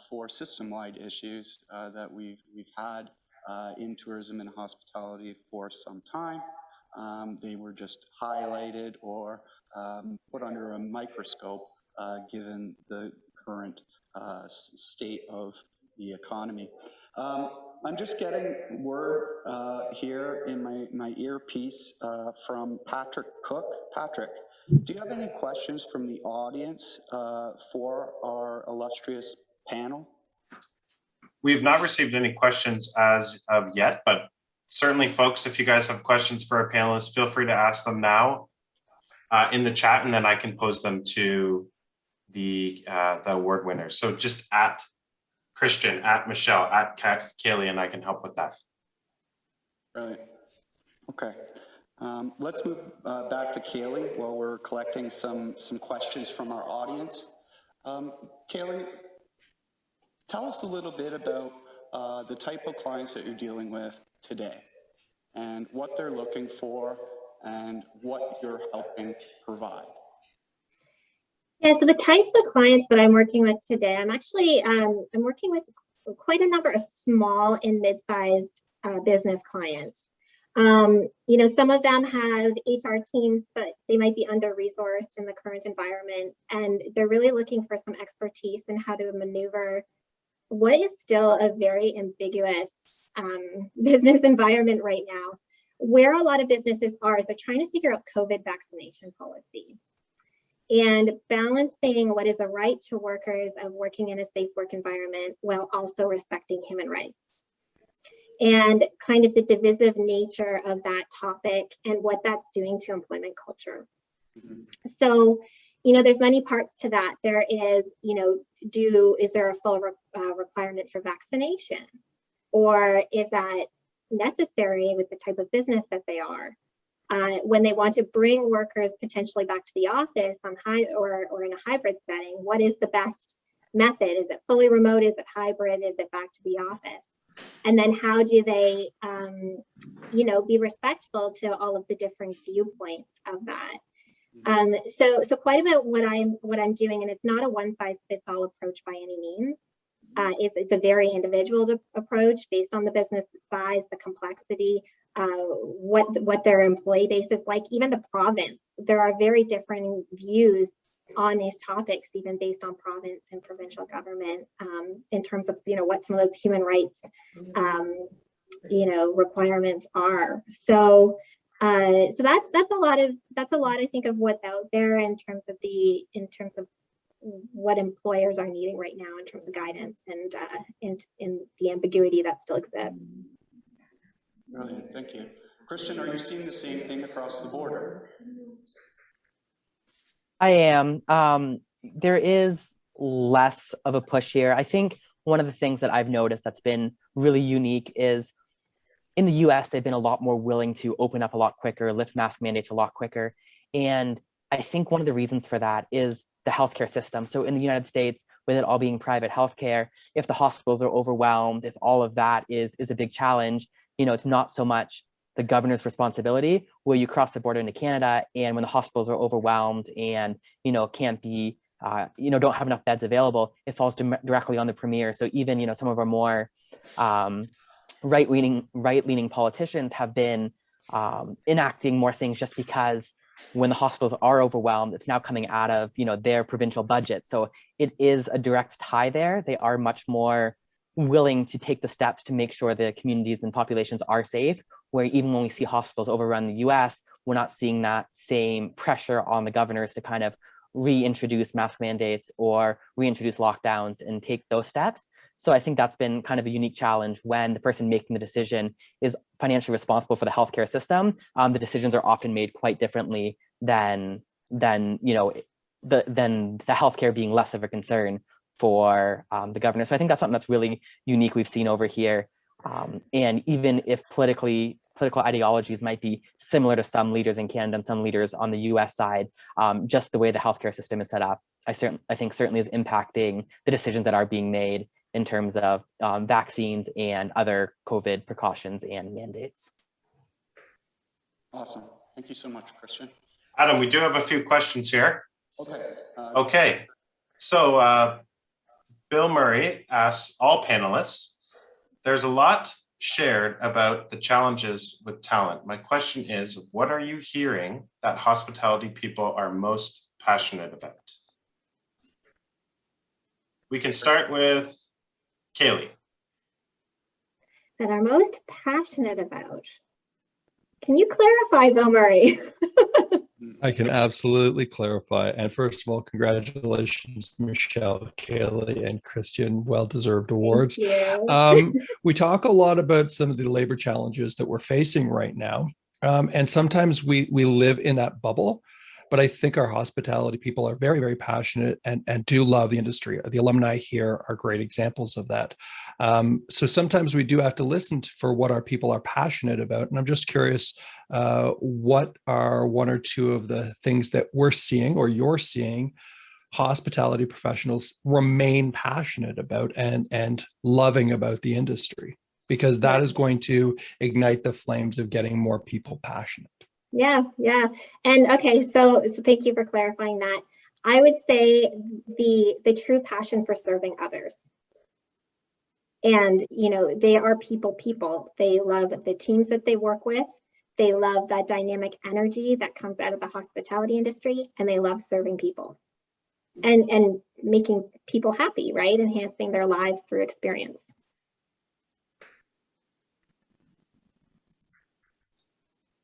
for system-wide issues that we've had in tourism and hospitality for some time. They were just highlighted or put under a microscope given the current state of the economy. I'm just getting word here in my earpiece from Patrick Cook. Patrick, do you have any questions from the audience for our illustrious panel? We've not received any questions as of yet, but certainly, folks, if you guys have questions for our panelists, feel free to ask them now in the chat, and then I can pose them to the award winners. So just at Christian, at Michelle, at Kaylee, and I can help with that. Right. Okay. Let's move back to Kaylee while we're collecting some questions from our audience. Kaylee, tell us a little bit about the type of clients that you're dealing with today and what they're looking for and what you're helping provide. Yeah, so the types of clients that I'm working with today, I'm working with quite a number of small and mid-sized business clients. Some of them have HR teams, but they might be under-resourced in the current environment, and they're really looking for some expertise in how to maneuver what is still a very ambiguous business environment right now. Where a lot of businesses are is they're trying to figure out COVID vaccination policy and balancing what is a right to workers of working in a safe work environment while also respecting human rights, and kind of the divisive nature of that topic and what that's doing to employment culture. Mm-hmm. So, there's many parts to that. There is, is there a full requirement for vaccination? Or is that necessary with the type of business that they are? When they want to bring workers potentially back to the office on or in a hybrid setting, what is the best method? Is it fully remote? Is it hybrid? Is it back to the office? And then how do they, be respectful to all of the different viewpoints of that? So quite a bit what I'm doing, and it's not a one-size-fits-all approach by any means. It's a very individual approach based on the business, the size, the complexity, what their employee base is like, even the province. There are very different views on these topics, even based on province and provincial government, in terms of what some of those human rights requirements are. So that's a lot I think of what's out there in terms of what employers are needing right now in terms of guidance and in the ambiguity that still exists. Brilliant, thank you. Christian, are you seeing the same thing across the border? I am. There is less of a push here. I think one of the things that I've noticed that's been really unique is in the US, they've been a lot more willing to open up a lot quicker, lift mask mandates a lot quicker. And I think one of the reasons for that is the healthcare system. So in the United States, with it all being private healthcare, if the hospitals are overwhelmed, if all of that is a big challenge, it's not so much the governor's responsibility where you cross the border into Canada and when the hospitals are overwhelmed and, can't be, don't have enough beds available, it falls directly on the premier. So even, some of our more right-leaning politicians have been enacting more things just because when the hospitals are overwhelmed, it's now coming out of, their provincial budget. So it is a direct tie there. They are much more willing to take the steps to make sure the communities and populations are safe, where even when we see hospitals overrun the US, we're not seeing that same pressure on the governors to kind of reintroduce mask mandates or reintroduce lockdowns and take those steps. So I think that's been kind of a unique challenge when the person making the decision is financially responsible for the healthcare system. The decisions are often made quite differently than the healthcare being less of a concern for the governor. So I think that's something that's really unique we've seen over here. And even if political ideologies might be similar to some leaders in Canada and some leaders on the US side, just the way the healthcare system is set up, I think certainly is impacting the decisions that are being made in terms of vaccines and other COVID precautions and mandates. Awesome. Thank you so much, Christian. Adam, we do have a few questions here. Okay. Okay. So Bill Murray asks all panelists, there's a lot shared about the challenges with talent. My question is, what are you hearing that hospitality people are most passionate about? We can start with Kaylee. That are most passionate about. Can you clarify, Bill Murray? I can absolutely clarify. And first of all, congratulations, Michelle, Kaylee, and Christian, well-deserved awards. We talk a lot about some of the labor challenges that we're facing right now. And sometimes we live in that bubble. But I think our hospitality people are very, very passionate and do love the industry. The alumni here are great examples of that. So sometimes we do have to listen for what our people are passionate about. And I'm just curious, what are one or two of the things that we're seeing or you're seeing hospitality professionals remain passionate about and loving about the industry? Because that is going to ignite the flames of getting more people passionate. Yeah. And okay, so thank you for clarifying that. I would say the true passion for serving others. And, they are people. They love the teams that they work with. They love that dynamic energy that comes out of the hospitality industry, and they love serving people and making people happy, right? Enhancing their lives through experience.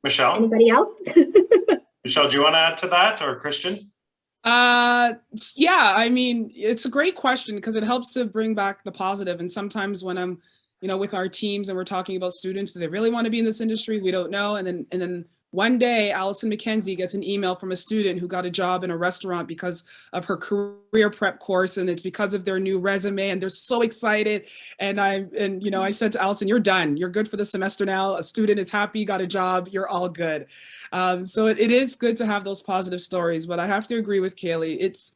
Michelle? Anybody else? Michelle, do you want to add to that, or Christian? Yeah, I mean, it's a great question because it helps to bring back the positive. And sometimes when I'm, with our teams and we're talking about students, do they really want to be in this industry? We don't know. And then one day, Allison McKenzie gets an email from a student who got a job in a restaurant because of her career prep course, and it's because of their new resume, and they're so excited. And I said to Allison, "You're done. You're good for the semester now. A student is happy, got a job. You're all good." So it is good to have those positive stories. But I have to agree with Kaylee. It's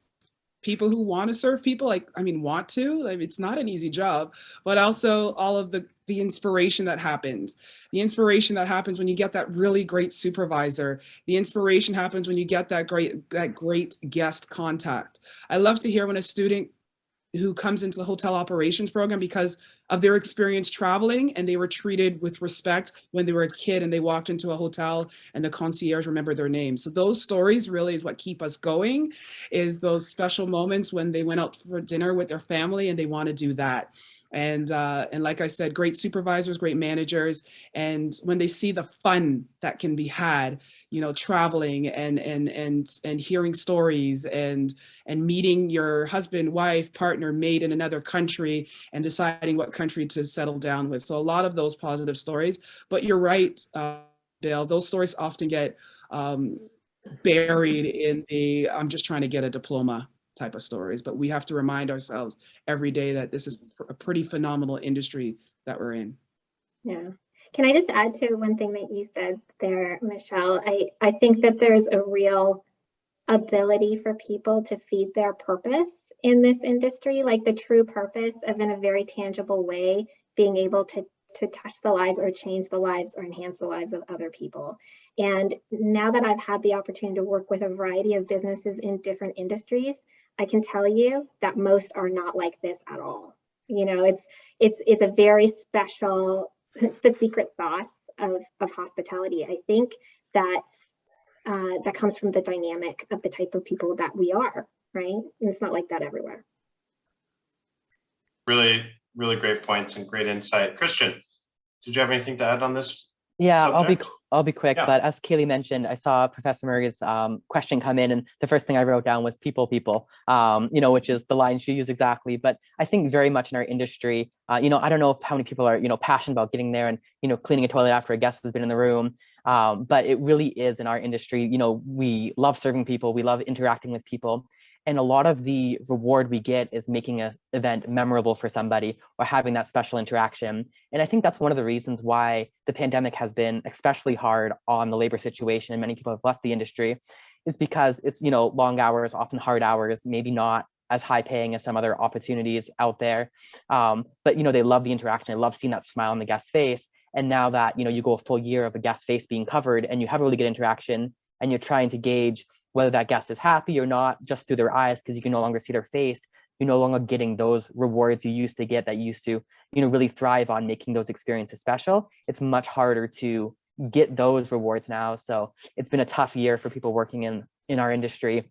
people who want to serve people, it's not an easy job, but also all of the inspiration that happens. The inspiration that happens when you get that really great supervisor. The inspiration happens when you get that great guest contact. I love to hear when a student who comes into the hotel operations program because of their experience traveling, and they were treated with respect when they were a kid and they walked into a hotel and the concierge remembered their name. So those stories really is what keep us going, is those special moments when they went out for dinner with their family and they want to do that. And like I said, great supervisors, great managers, and when they see the fun that can be had, traveling and hearing stories and meeting your husband, wife, partner, mate in another country and deciding what country to settle down with. So a lot of those positive stories. But you're right, Bill, those stories often get buried in the I'm just trying to get a diploma type of stories, but we have to remind ourselves every day that this is a pretty phenomenal industry that we're in. Yeah. Can I just add to one thing that you said there, Michelle? I think that there's a real ability for people to feed their purpose in this industry, like the true purpose of, in a very tangible way, being able to to touch the lives or change the lives or enhance the lives of other people. And now that I've had the opportunity to work with a variety of businesses in different industries, I can tell you that most are not like this at all. You know, it's a very special, it's the secret sauce of hospitality. I think that comes from the dynamic of the type of people that we are, right? And it's not like that everywhere. Really, really great points and great insight. Christian, did you have anything to add on this? Yeah, subject? I'll be quick, Yeah. but as Kaylee mentioned, I saw Professor Murray's question come in, and the first thing I wrote down was people, you know, which is the line she used exactly. But I think very much in our industry, you know, I don't know how many people are, you know, passionate about getting there and, you know, cleaning a toilet after a guest has been in the room. But it really is in our industry, you know, we love serving people, we love interacting with people. And a lot of the reward we get is making an event memorable for somebody or having that special interaction. And I think that's one of the reasons why the pandemic has been especially hard on the labor situation, and many people have left the industry, is because it's, you know, long hours, often hard hours, maybe not as high paying as some other opportunities out there. But, you know, they love the interaction. They love seeing that smile on the guest's face. And now that, you know, you go a full year of a guest's face being covered and you have a really good interaction and you're trying to gauge whether that guest is happy or not just through their eyes, because you can no longer see their face, you're no longer getting those rewards you used to get that used to, you know, really thrive on making those experiences special. It's much harder to get those rewards now. So it's been a tough year for people working in our industry.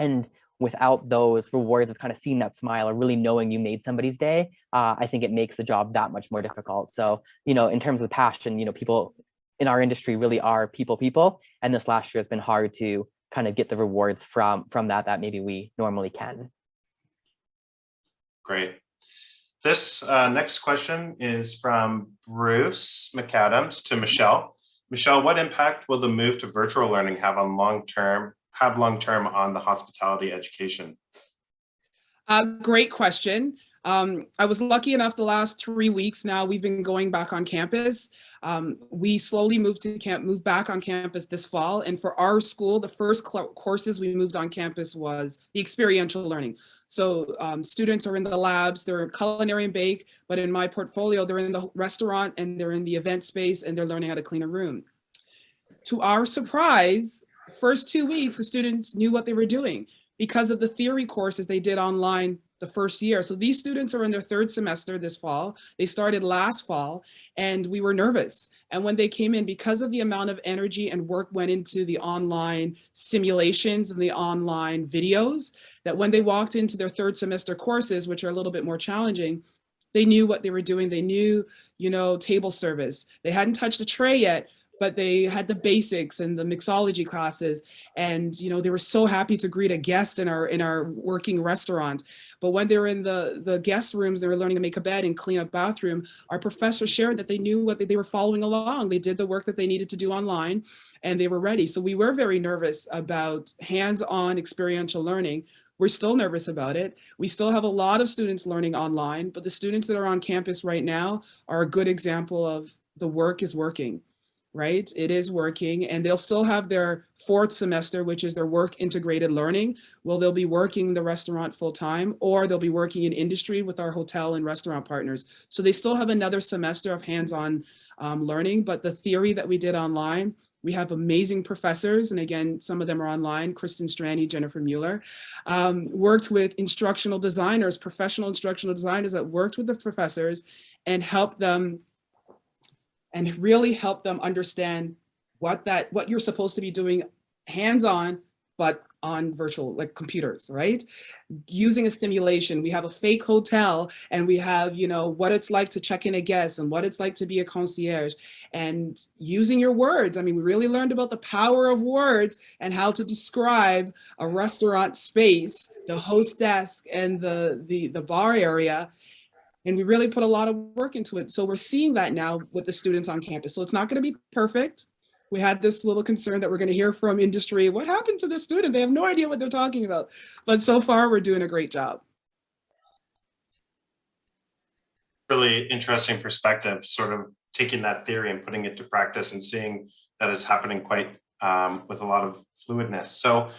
And without those rewards of kind of seeing that smile or really knowing you made somebody's day, I think it makes the job that much more difficult. So, you know, in terms of the passion, you know, people in our industry really are people. And this last year has been hard to kind of get the rewards from that maybe we normally can. Great. This next question is from Bruce McAdams to Michelle. Michelle, what impact will the move to virtual learning have on long-term on the hospitality education? Great question. I was lucky enough the last 3 weeks now, we've been going back on campus. We slowly moved back on campus this fall. And for our school, the first courses we moved on campus was the experiential learning. So students are in the labs, they're culinary and bake, but in my portfolio, they're in the restaurant and they're in the event space and they're learning how to clean a room. To our surprise, the first 2 weeks, the students knew what they were doing because of the theory courses they did online the first year. So these students are in their third semester this fall. They started last fall and we were nervous. And when they came in, because of the amount of energy and work went into the online simulations and the online videos, that when they walked into their third semester courses, which are a little bit more challenging, they knew what they were doing. They knew, you know, table service. They hadn't touched a tray yet, but they had the basics and the mixology classes. And, you know, they were so happy to greet a guest in our working restaurant. But when they were in the guest rooms, they were learning to make a bed and clean up bathroom. Our professor shared that they knew what they were following along. They did the work that they needed to do online and they were ready. So we were very nervous about hands-on experiential learning. We're still nervous about it. We still have a lot of students learning online, but the students that are on campus right now are a good example of the work is working. Right? It is working, and they'll still have their fourth semester, which is their work integrated learning. Well, they'll be working the restaurant full time, or they'll be working in industry with our hotel and restaurant partners. So they still have another semester of hands-on learning, but the theory that we did online, we have amazing professors. And again, some of them are online, Kristen Strani, Jennifer Mueller, worked with instructional designers, professional instructional designers that worked with the professors and helped them and really help them understand what you're supposed to be doing hands-on, but on virtual, like computers, right? Using a simulation. We have a fake hotel and we have, you know, what it's like to check in a guest and what it's like to be a concierge and using your words. I mean, we really learned about the power of words and how to describe a restaurant space, the host desk and the bar area. And we really put a lot of work into it. So we're seeing that now with the students on campus. So it's not going to be perfect. We had this little concern that we're going to hear from industry. What happened to this student? They have no idea what they're talking about. But so far, we're doing a great job. Really interesting perspective, sort of taking that theory and putting it to practice and seeing that it's happening quite with a lot of fluidness. So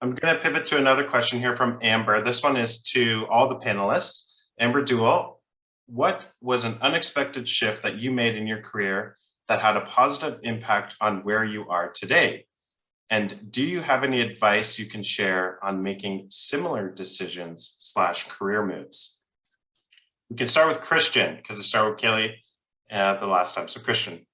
I'm going to pivot to another question here from Amber. This one is to all the panelists. Amber Duell, what was an unexpected shift that you made in your career that had a positive impact on where you are today? And do you have any advice you can share on making similar decisions / career moves? We can start with Christian, because I started with Kelly the last time. So Christian.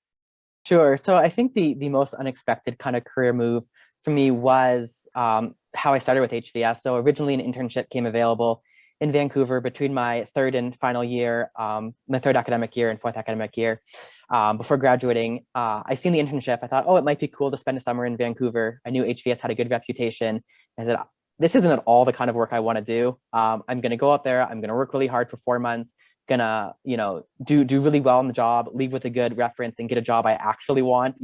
Sure. So I think the most unexpected kind of career move for me was how I started with HVS. So originally an internship came available in Vancouver between my third and final year, my third academic year and fourth academic year. Before graduating, I seen the internship. I thought, oh, it might be cool to spend a summer in Vancouver. I knew HVS had a good reputation. I said, this isn't at all the kind of work I want to do. I'm going to go out there. I'm going to work really hard for 4 months. Gonna, do really well in the job, leave with a good reference, and get a job I actually want,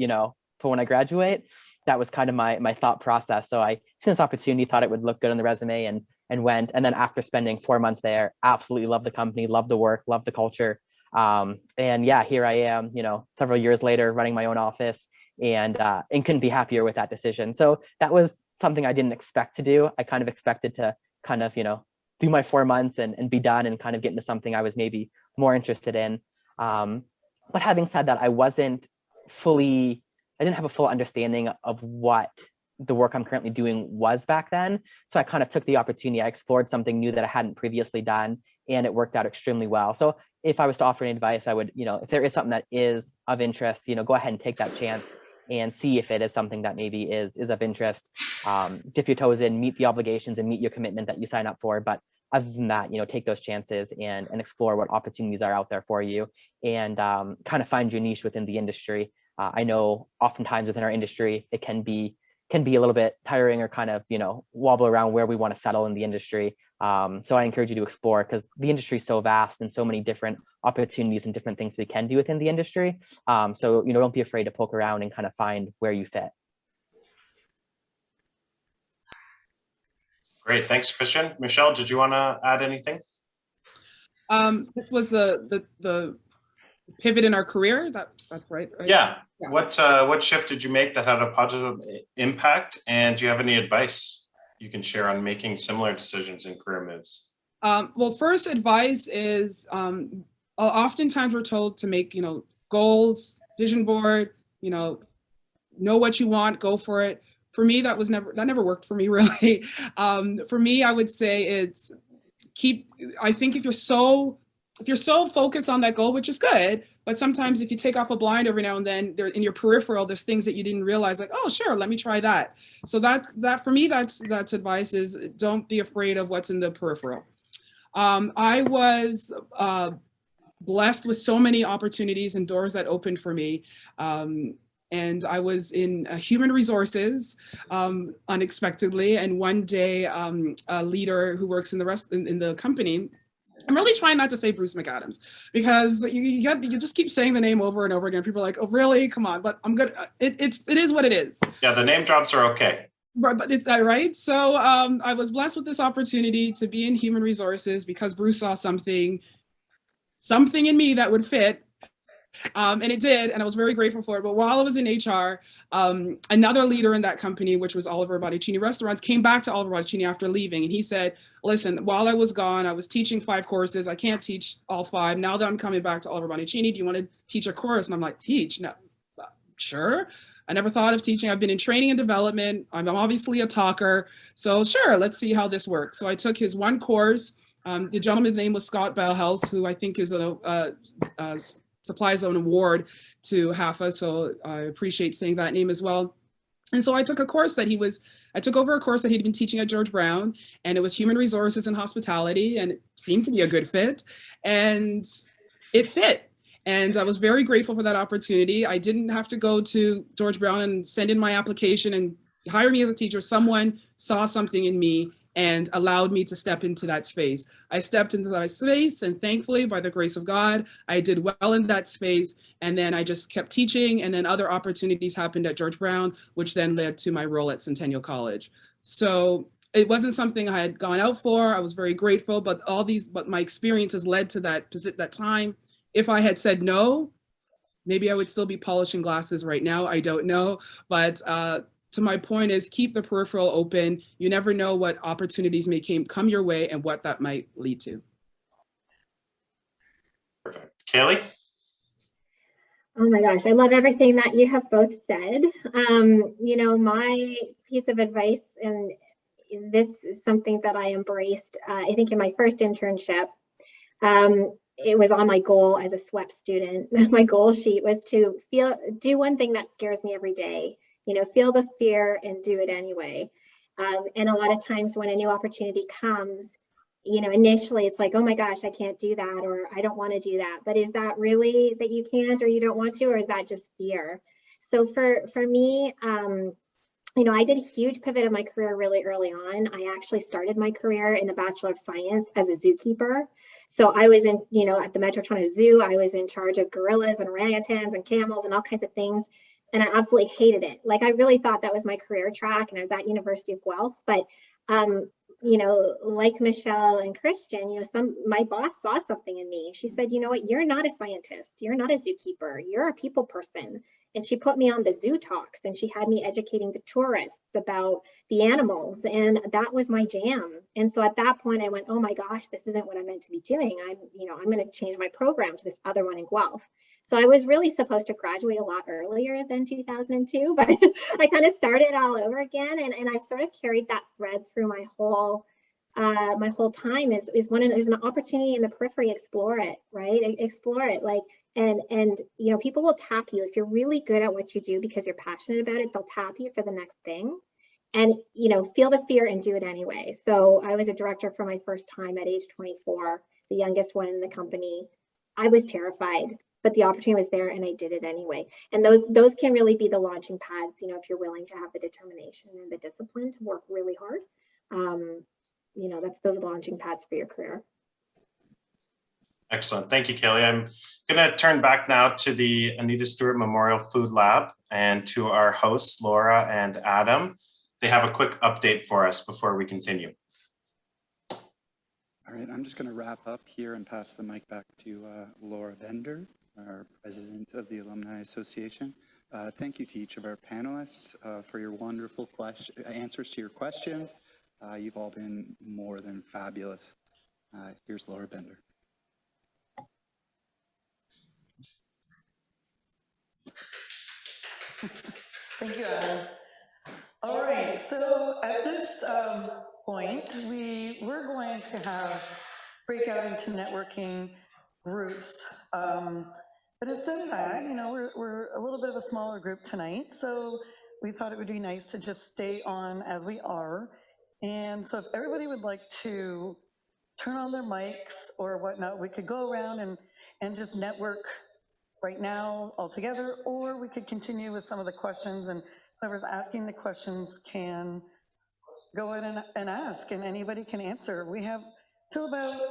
for when I graduate. That was kind of my thought process. So I seen this opportunity, thought it would look good on the resume, and went. And then after spending 4 months there, absolutely loved the company, loved the work, loved the culture. And yeah, here I am, several years later, running my own office, and couldn't be happier with that decision. So that was something I didn't expect to do. I kind of expected to kind of, do my 4 months and be done and kind of get into something I was maybe more interested in. But having said that, I didn't have a full understanding of what the work I'm currently doing was back then. So I kind of took the opportunity. I explored something new that I hadn't previously done, and it worked out extremely well. So if I was to offer any advice, I would, if there is something that is of interest, go ahead and take that chance and see if it is something that maybe is of interest. Dip your toes in, meet the obligations and meet your commitment that you sign up for. But other than that, take those chances and explore what opportunities are out there for you, and kind of find your niche within the industry. I know oftentimes within our industry, it can be a little bit tiring or kind of, wobble around where we want to settle in the industry. So I encourage you to explore, because the industry is so vast and so many different opportunities and different things we can do within the industry. So, don't be afraid to poke around and kind of find where you fit. Great, thanks, Christian. Michelle, did you want to add anything? This was the pivot in our career. That's right. Yeah. What shift did you make that had a positive impact? And do you have any advice you can share on making similar decisions in career moves? Well, first advice is oftentimes we're told to make, goals, vision board, know what you want, go for it. For me, that never worked for me, really. For me, I would say I think if you're so focused on that goal, which is good, but sometimes if you take off a blind every now and then, in your peripheral, there's things that you didn't realize, like, oh, sure, let me try that. So that for me, that's advice, is don't be afraid of what's in the peripheral. I was blessed with so many opportunities and doors that opened for me. And I was in human resources unexpectedly. And one day, a leader who works in the company, I'm really trying not to say Bruce McAdams, because you just keep saying the name over and over again. People are like, oh, really? Come on. But I'm good. It is what it is. Yeah, the name drops are okay. But it's that, right? So I was blessed with this opportunity to be in human resources because Bruce saw something in me that would fit. And it did, and I was very grateful for it. But while I was in HR, another leader in that company, which was Oliver Bonacini Restaurants, came back to Oliver Bonacini after leaving. And he said, listen, while I was gone, I was teaching 5 courses. I can't teach all 5. Now that I'm coming back to Oliver Bonacini, do you want to teach a course? And I'm like, teach? No, sure. I never thought of teaching. I've been in training and development. I'm obviously a talker. So sure, let's see how this works. So I took his one course. The gentleman's name was Scott Bellhouse, who I think is supplies an award to HAFA, so I appreciate saying that name as well. And so I took a course that I took over a course that he'd been teaching at George Brown, and it was human resources and hospitality, and it seemed to be a good fit, and it fit. And I was very grateful for that opportunity. I didn't have to go to George Brown and send in my application and hire me as a teacher. Someone saw something in me and allowed me to step into that space. I stepped into that space, and thankfully, by the grace of God, I did well in that space. And then I just kept teaching, and then other opportunities happened at George Brown, which then led to my role at Centennial College. So it wasn't something I had gone out for. I was very grateful, but my experiences led to that time. If I had said no, maybe I would still be polishing glasses right now. I don't know, but to my point is keep the peripheral open. You never know what opportunities may come your way and what that might lead to. Kaylee? Oh my gosh, I love everything that you have both said. You know, my piece of advice, and this is something that I embraced, I think in my first internship, it was on my goal as a SWEP student. My goal sheet was to do one thing that scares me every day, you know, feel the fear and do it anyway. And a lot of times when a new opportunity comes, you know, initially it's like, oh my gosh, I can't do that, or I don't want to do that. But is that really that you can't or you don't want to, or is that just fear? So for me, you know, I did a huge pivot in my career really early on. I actually started my career in the Bachelor of Science as a zookeeper. So I was in, you know, at the Metro Toronto Zoo, I was in charge of gorillas and orangutans and camels and all kinds of things. And I absolutely hated it. Like, I really thought that was my career track, and I was at University of Guelph. But you know, like Michelle and Christian, you know, my boss saw something in me. She said, you know what, you're not a scientist, you're not a zookeeper, you're a people person. And she put me on the zoo talks, and she had me educating the tourists about the animals, and that was my jam. And so at that point I went, oh my gosh, this isn't what I'm meant to be doing. I'm going to change my program to this other one in Guelph. So I was really supposed to graduate a lot earlier than 2002, but I kind of started all over again, and I've sort of carried that thread through my whole time. Is when there's an opportunity in the periphery, explore it, right? Explore it, like, and you know, people will tap you if you're really good at what you do because you're passionate about it. They'll tap you for the next thing, and you know, feel the fear and do it anyway. So I was a director for my first time at age 24, the youngest one in the company. I was terrified, but the opportunity was there and I did it anyway. And those can really be the launching pads, you know, if you're willing to have the determination and the discipline to work really hard. You know, those are launching pads for your career. Excellent. Thank you, Kaylee. I'm going to turn back now to the Anita Stewart Memorial Food Lab and to our hosts, Laura and Adam. They have a quick update for us before we continue. All right, I'm just going to wrap up here and pass the mic back to Laura Bender, our president of the Alumni Association. Thank you to each of our panelists for your wonderful answers to your questions. You've all been more than fabulous. Here's Laura Bender. Thank you, Adam. All right, so at this point, we're going to have break out into networking groups. But instead of that, you know, we're a little bit of a smaller group tonight, so we thought it would be nice to just stay on as we are. And so if everybody would like to turn on their mics or whatnot, we could go around and just network right now all together, or we could continue with some of the questions, and whoever's asking the questions can go ahead and ask, and anybody can answer. We have until about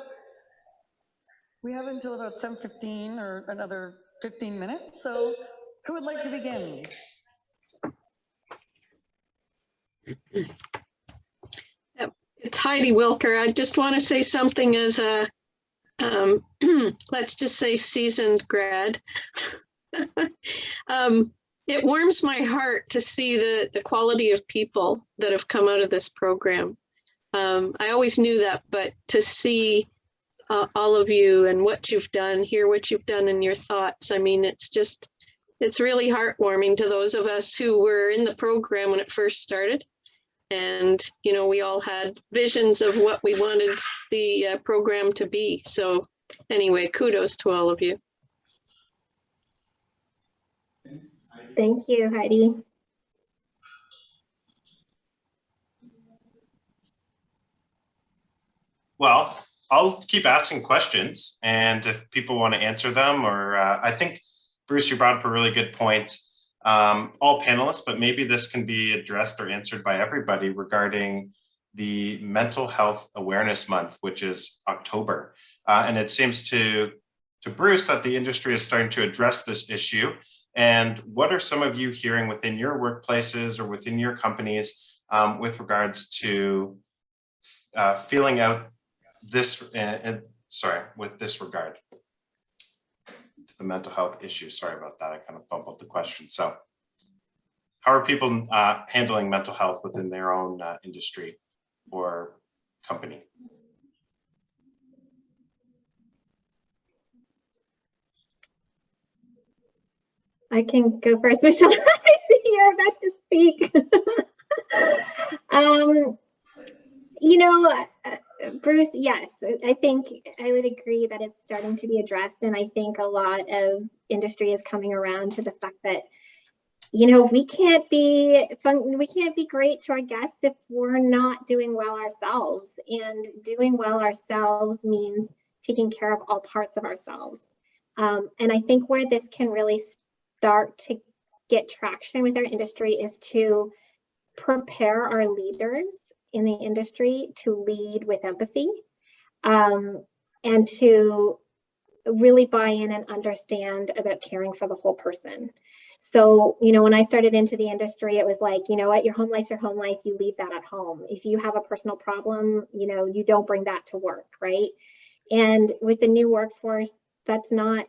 7:15 or another 15 minutes. So who would like to begin? It's Heidi Wilker. I just want to say something as a, let's just say seasoned grad. It warms my heart to see the quality of people that have come out of this program. I always knew that, but to see all of you and what you've done, hear what you've done and your thoughts, I mean, it's really heartwarming to those of us who were in the program when it first started. And, you know, we all had visions of what we wanted the program to be. So anyway, kudos to all of you. Thank you, Heidi. Well, I'll keep asking questions, and if people want to answer them, or I think, Bruce, you brought up a really good point. All panelists, but maybe this can be addressed or answered by everybody regarding the Mental Health Awareness Month, which is October. And it seems to Bruce that the industry is starting to address this issue. And what are some of you hearing within your workplaces or within your companies with regards to feeling out this, with this regard to the mental health issue? Sorry about that, I kind of fumbled the question. So how are people handling mental health within their own industry or company? I can go first, Michelle. I see you're about to speak. You know, Bruce, yes, I think I would agree that it's starting to be addressed. And I think a lot of industry is coming around to the fact that, you know, we can't be great to our guests if we're not doing well ourselves. And doing well ourselves means taking care of all parts of ourselves. And I think where this can really start to get traction with our industry is to prepare our leaders in the industry to lead with empathy, and to really buy in and understand about caring for the whole person. So, you know, when I started into the industry, it was like, you know what, your home life's your home life, you leave that at home. If you have a personal problem, you know, you don't bring that to work, right? And with the new workforce, that's not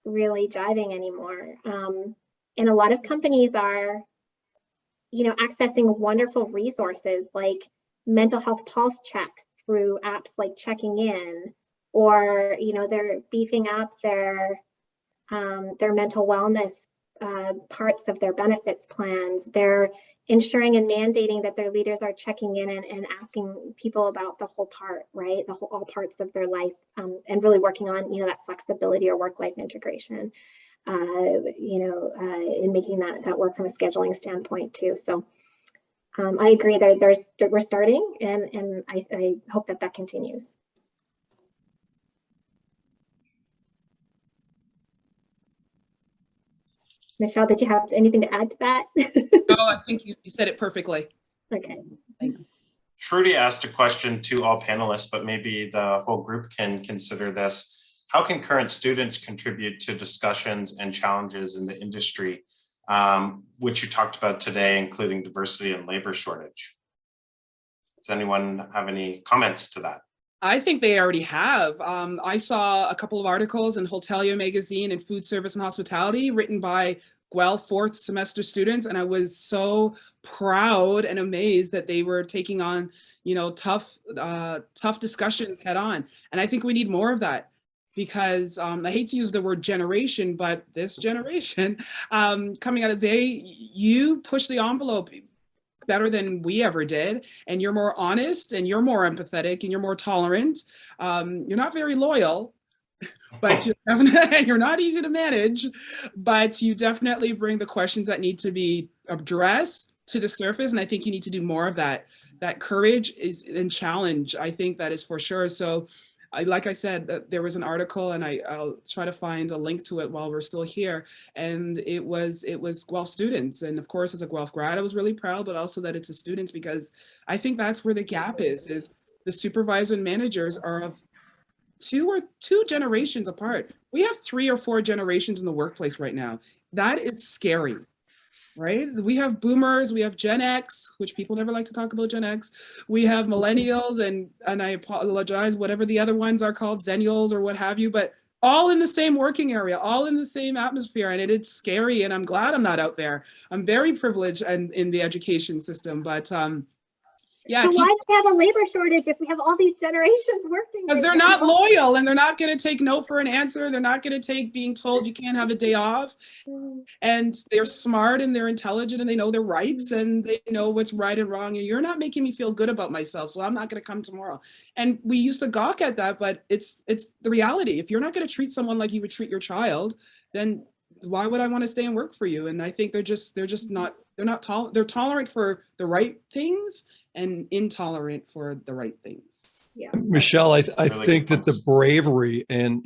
really jiving anymore. And a lot of companies are, you know, accessing wonderful resources like mental health pulse checks through apps like Checking In, or, you know, they're beefing up their mental wellness parts of their benefits plans. They're ensuring and mandating that their leaders are checking in and asking people about the whole part, right? All parts of their life, and really working on, you know, that flexibility or work-life integration, you know, in making that work from a scheduling standpoint too. So I agree that we're starting, and I hope that continues. Michelle, did you have anything to add to that? No, I think you said it perfectly. Okay. Thanks. Trudy asked a question to all panelists, but maybe the whole group can consider this. How can current students contribute to discussions and challenges in the industry, which you talked about today, including diversity and labor shortage? Does anyone have any comments to that? I think they already have. I saw a couple of articles in Hotelier magazine and Food Service and Hospitality written by Guelph fourth semester students, and I was so proud and amazed that they were taking on, you know, tough discussions head on. And I think we need more of that, because I hate to use the word generation, but this generation coming out of you push the envelope better than we ever did, and you're more honest, and you're more empathetic, and you're more tolerant. You're not very loyal, but you're not easy to manage, but you definitely bring the questions that need to be addressed to the surface, and I think you need to do more of that. That courage is and challenge, I think that is for sure. So like I said, there was an article, and I'll try to find a link to it while we're still here. And it was Guelph students. And of course, as a Guelph grad, I was really proud, but also that it's the students, because I think that's where the gap is the supervisor and managers are of two generations apart. We have 3 or 4 generations in the workplace right now. That is scary. Right? We have boomers, we have Gen X, which people never like to talk about Gen X. We have millennials, and I apologize, whatever the other ones are called, Zennials or what have you, but all in the same working area, all in the same atmosphere. And it's scary, and I'm glad I'm not out there. I'm very privileged in the education system, but yeah. So why do we have a labor shortage if we have all these generations working? Because they're not loyal, and they're not going to take no for an answer. They're not going to take being told you can't have a day off. And they're smart, and they're intelligent, and they know their rights, and they know what's right and wrong. And you're not making me feel good about myself, so I'm not going to come tomorrow. And we used to gawk at that, but it's the reality. If you're not going to treat someone like you would treat your child, then why would I want to stay and work for you? And I think they're tolerant for the right things and intolerant for the right things. Yeah. Michelle, I think that the bravery in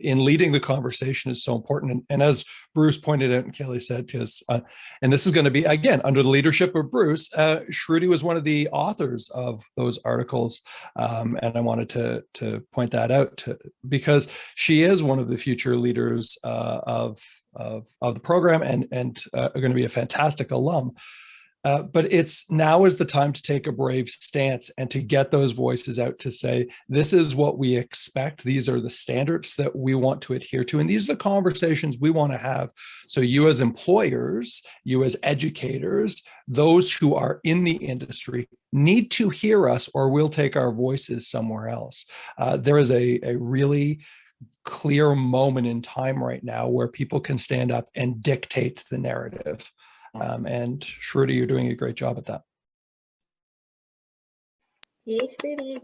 leading the conversation is so important. And as Bruce pointed out and Kelly said, because and this is going to be, again, under the leadership of Bruce, Shruti was one of the authors of those articles. And I wanted to point that out because she is one of the future leaders of the program and are going to be a fantastic alum. But now is the time to take a brave stance and to get those voices out to say, this is what we expect. These are the standards that we want to adhere to. And these are the conversations we want to have. So you as employers, you as educators, those who are in the industry need to hear us, or we'll take our voices somewhere else. There is a really clear moment in time right now where people can stand up and dictate the narrative. And Shruti, you're doing a great job at that. Yay, Shruti.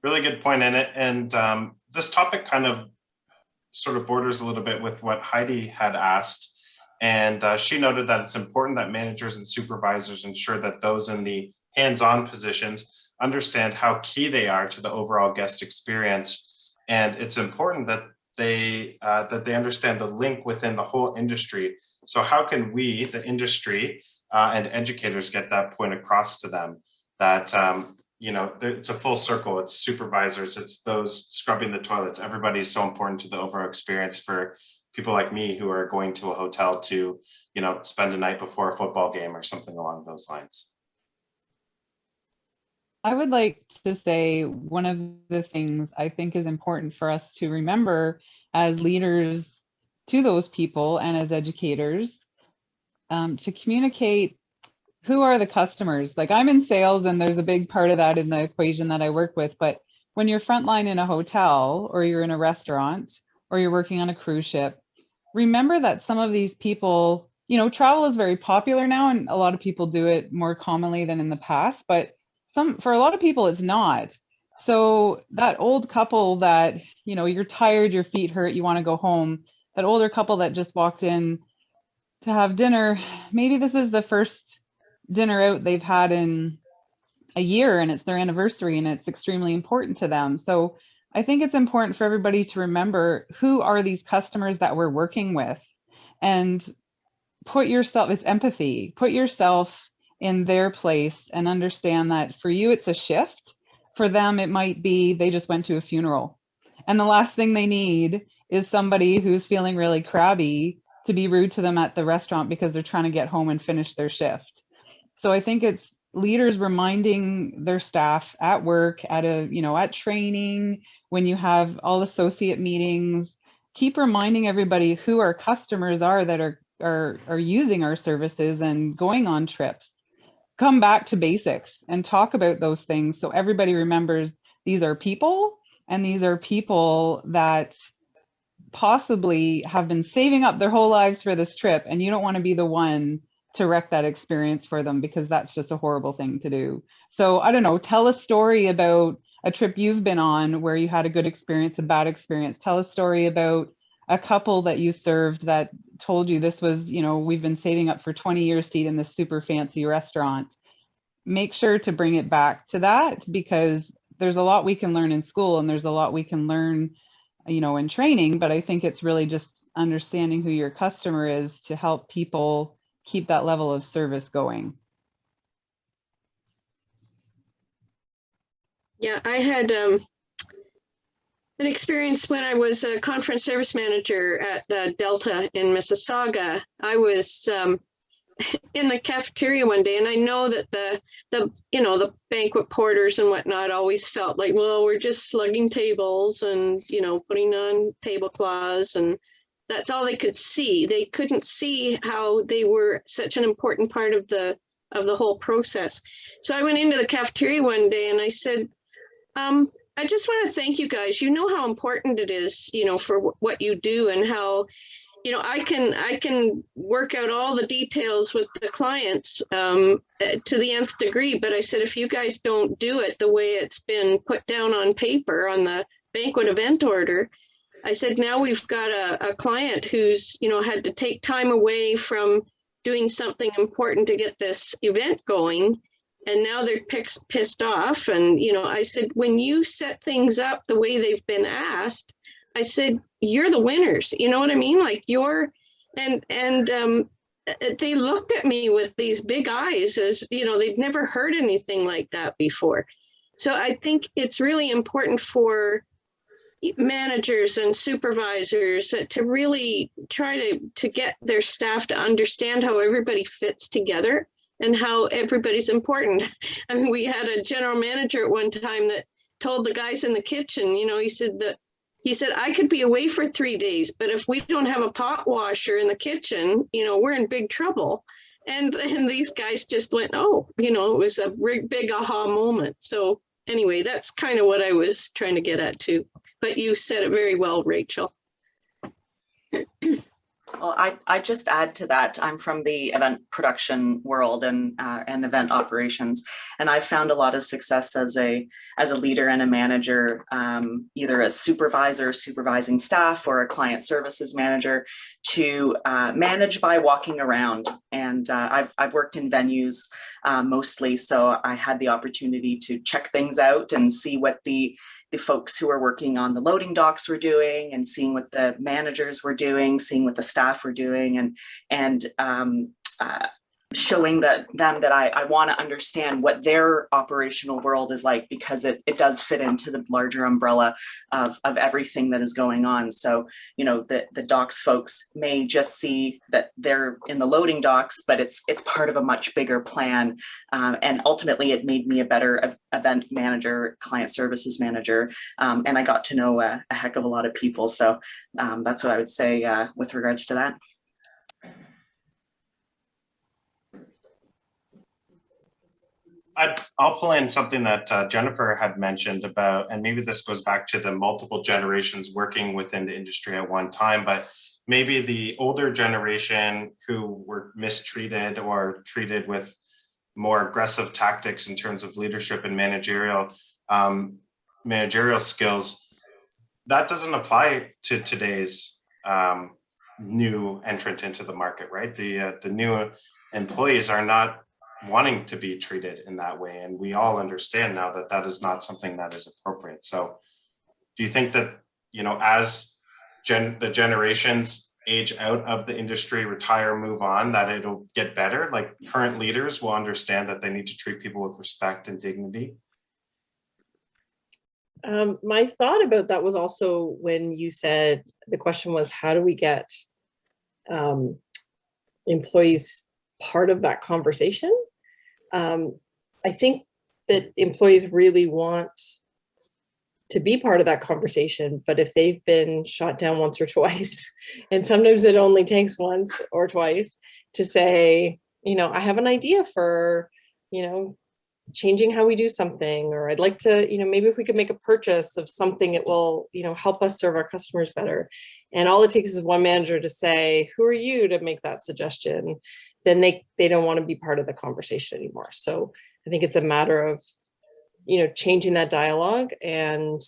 Really good point in it. And this topic kind of sort of borders a little bit with what Heidi had asked. And she noted that it's important that managers and supervisors ensure that those in the hands-on positions understand how key they are to the overall guest experience. And it's important that they understand the link within the whole industry. So how can we, the industry and educators, get that point across to them that you know, it's a full circle. It's supervisors, it's those scrubbing the toilets. Everybody's so important to the overall experience for people like me who are going to a hotel to, you know, spend a night before a football game or something along those lines. I would like to say one of the things I think is important for us to remember as leaders to those people and as educators, to communicate who are the customers. Like, I'm in sales and there's a big part of that in the equation that I work with, but when you're frontline in a hotel or you're in a restaurant or you're working on a cruise ship, remember that some of these people, you know, travel is very popular now and a lot of people do it more commonly than in the past, but for a lot of people it's not. So that old couple that, you know, you're tired, your feet hurt, you want to go home, that older couple that just walked in to have dinner, maybe this is the first dinner out they've had in a year and it's their anniversary and it's extremely important to them. So I think it's important for everybody to remember who are these customers that we're working with, and put yourself, it's empathy, put yourself in their place and understand that for you it's a shift. For them it might be they just went to a funeral and the last thing they need is somebody who's feeling really crabby to be rude to them at the restaurant because they're trying to get home and finish their shift. So I think it's leaders reminding their staff at work, at training, when you have all associate meetings, keep reminding everybody who our customers are that are using our services and going on trips. Come back to basics and talk about those things so everybody remembers these are people, and these are people that possibly have been saving up their whole lives for this trip, and you don't want to be the one to wreck that experience for them, because that's just a horrible thing to do. So I don't know, tell a story about a trip you've been on where you had a good experience, a bad experience. Tell a story about a couple that you served that told you this was, you know, we've been saving up for 20 years to eat in this super fancy restaurant. Make sure to bring it back to that, because there's a lot we can learn in school and there's a lot we can learn, you know, in training, but I think it's really just understanding who your customer is to help people keep that level of service going. Yeah, I had an experience when I was a conference service manager at Delta in Mississauga. I was in the cafeteria one day, and I know that the banquet porters and whatnot always felt like, well, we're just slugging tables and, you know, putting on tablecloths, and that's all they could see. They couldn't see how they were such an important part of the whole process. So I went into the cafeteria one day and I said, I just want to thank you guys. You know how important it is, you know, for what you do, and how, you know, I can work out all the details with the clients to the nth degree. But I said, if you guys don't do it the way it's been put down on paper on the banquet event order, I said, now we've got a client who's, you know, had to take time away from doing something important to get this event going. And now they're pissed off. And, you know, I said, when you set things up the way they've been asked, I said, you're the winners. You know what I mean? Like they looked at me with these big eyes as, you know, they'd never heard anything like that before. So I think it's really important for managers and supervisors to really try to get their staff to understand how everybody fits together and how everybody's important. I mean, we had a general manager at one time that told the guys in the kitchen, you know, he said, I could be away for 3 days, but if we don't have a pot washer in the kitchen, you know, we're in big trouble. And these guys just went, oh, you know, it was a big aha moment. So anyway, that's kind of what I was trying to get at too. but you said it very well, Rachel. Well, I just add to that. I'm from the event production world and event operations, and I've found a lot of success as a leader and a manager, either as supervisor, supervising staff, or a client services manager, to manage by walking around. And I've worked in venues mostly, so I had the opportunity to check things out and see what the folks who are working on the loading docks were doing, and seeing what the managers were doing, seeing what the staff were doing, and showing them that I want to understand what their operational world is like, because it does fit into the larger umbrella of everything that is going on. So, you know, the docks folks may just see that they're in the loading docks, but it's part of a much bigger plan. And ultimately it made me a better event manager, client services manager. And I got to know a heck of a lot of people. So that's what I would say with regards to that. I'll pull in something that Jennifer had mentioned about, and maybe this goes back to the multiple generations working within the industry at one time, but maybe the older generation who were mistreated or treated with more aggressive tactics in terms of leadership and managerial skills, that doesn't apply to today's new entrant into the market, right? The new employees are not wanting to be treated in that way, and we all understand now that that is not something that is appropriate. So do you think that, you know, as the generations age out of the industry, retire, move on, that it'll get better? Like, current leaders will understand that they need to treat people with respect and dignity? My thought about that was also when you said, the question was, how do we get employees part of that conversation? I think that employees really want to be part of that conversation, but if they've been shot down once or twice, and sometimes it only takes once or twice to say, you know, I have an idea for, you know, changing how we do something, or I'd like to, you know, maybe if we could make a purchase of something, it will, you know, help us serve our customers better. And all it takes is one manager to say, who are you to make that suggestion? Then they don't want to be part of the conversation anymore. So I think it's a matter of, you know, changing that dialogue and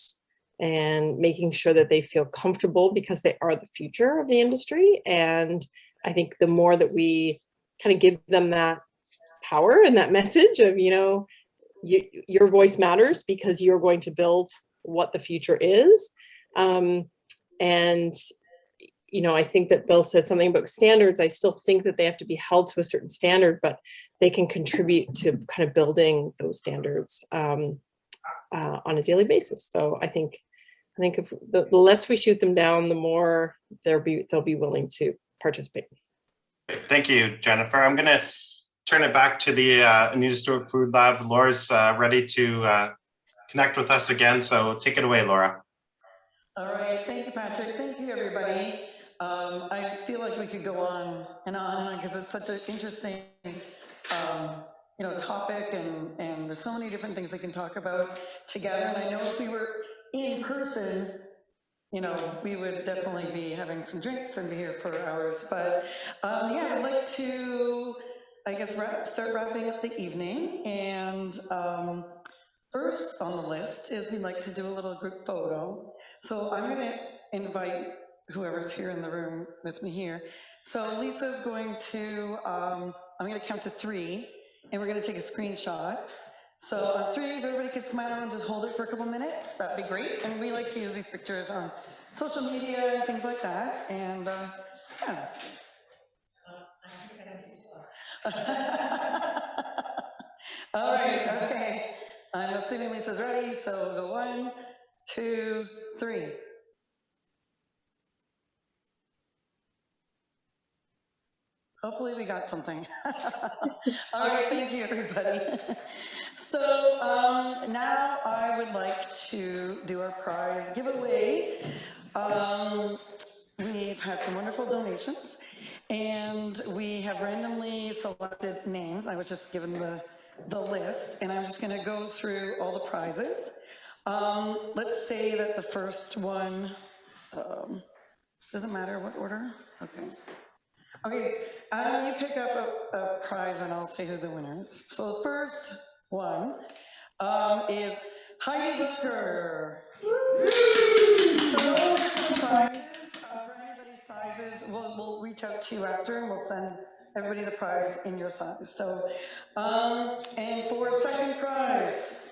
making sure that they feel comfortable, because they are the future of the industry. And I think the more that we kind of give them that power and that message of, you know, your voice matters because you're going to build what the future is. And you know, I think that Bill said something about standards. I still think that they have to be held to a certain standard, but they can contribute to kind of building those standards on a daily basis. So I think if the less we shoot them down, the more they'll be willing to participate. Thank you, Jennifer. I'm going to turn it back to the Anita Stewart Food Lab. Laura's ready to connect with us again, so take it away, Laura. All right, thank you, Patrick. Thank you, everybody. I feel like we could go on and on because it's such an interesting, you know, topic, and there's so many different things we can talk about together. And I know if we were in person, you know, we would definitely be having some drinks and be here for hours. But yeah, I'd like to, I guess, start wrapping up the evening. And first on the list is we'd like to do a little group photo. So I'm going to invite whoever's here in the room with me here. So Lisa's going to, I'm going to count to 3, and we're going to take a screenshot. So on 3, if everybody could smile and just hold it for a couple minutes, that'd be great. And we like to use these pictures on social media and things like that. And yeah. All right, okay. I'm assuming Lisa's ready, so we'll go 1, 2, 3. Hopefully we got something. All right, thank you, everybody. So now I would like to do our prize giveaway. We've had some wonderful donations, and we have randomly selected names. I was just given the list, and I'm just going to go through all the prizes. Let's say that the first one, doesn't matter what order, okay. Okay, Adam, you pick up a prize and I'll say who the winner is. So the first one is Heidi Booker. So the prizes, for anybody's sizes, we'll reach out to you after and we'll send everybody the prize in your size. So, and for second prize,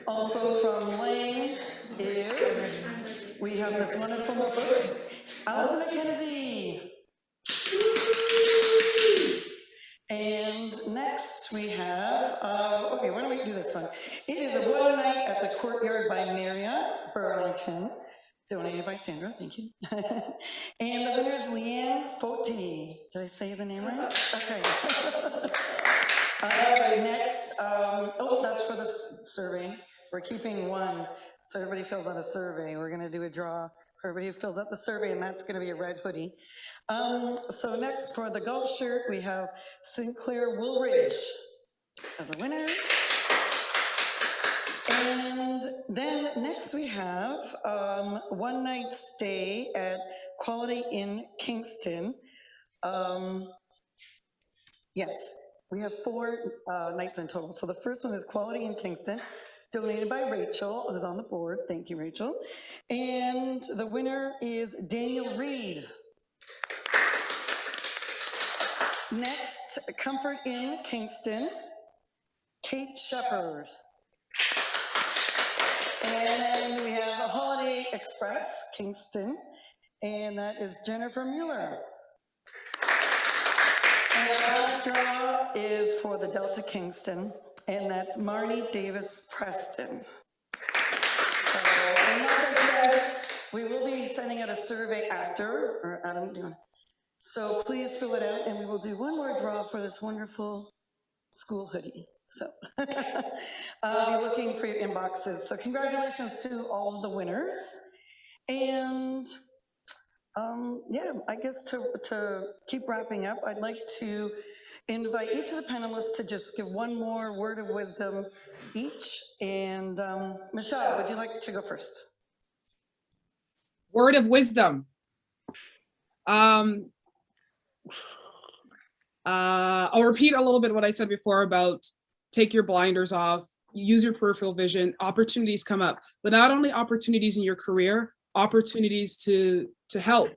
also from Lane is, we have this wonderful notebook, Allison McKenzie. And next we have, okay, why don't we do this one? It is a one night at the Courtyard by Marriott, Burlington, donated by Sandra, thank you. And the winner is Leanne Foti. Did I say the name right? Okay. All right, next, oh, that's for the survey. We're keeping one, so everybody fills out a survey. We're gonna do a draw for everybody who fills out the survey, and that's gonna be a red hoodie. So next for the golf shirt, we have Sinclair Woolridge as a winner. And then next we have one night stay at Quality Inn Kingston. Yes, we have 4 nights in total. So the first one is Quality Inn Kingston, donated by Rachel, who's on the board. Thank you, Rachel. And the winner is Daniel Reed. Next, Comfort Inn Kingston, Kate Shepherd. And then we have Holiday Express Kingston, and that is Jennifer Mueller. And the last draw is for the Delta Kingston, and that's Marnie Davis Preston. So, and like I said, we will be sending out a survey after, or Adam, do you want? So please fill it out, and we will do one more draw for this wonderful school hoodie. So I'll be looking for your inboxes. So congratulations to all of the winners. And yeah, I guess to keep wrapping up, I'd like to invite each of the panelists to just give one more word of wisdom each. And Michelle, would you like to go first? Word of wisdom. I'll repeat a little bit what I said before about take your blinders off, use your peripheral vision, opportunities come up, but not only opportunities in your career, opportunities to help,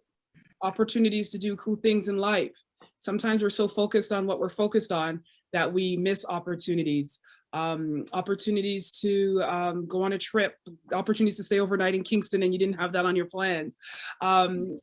opportunities to do cool things in life. Sometimes we're so focused on what we're focused on that we miss opportunities. Opportunities to go on a trip, opportunities to stay overnight in Kingston and you didn't have that on your plans.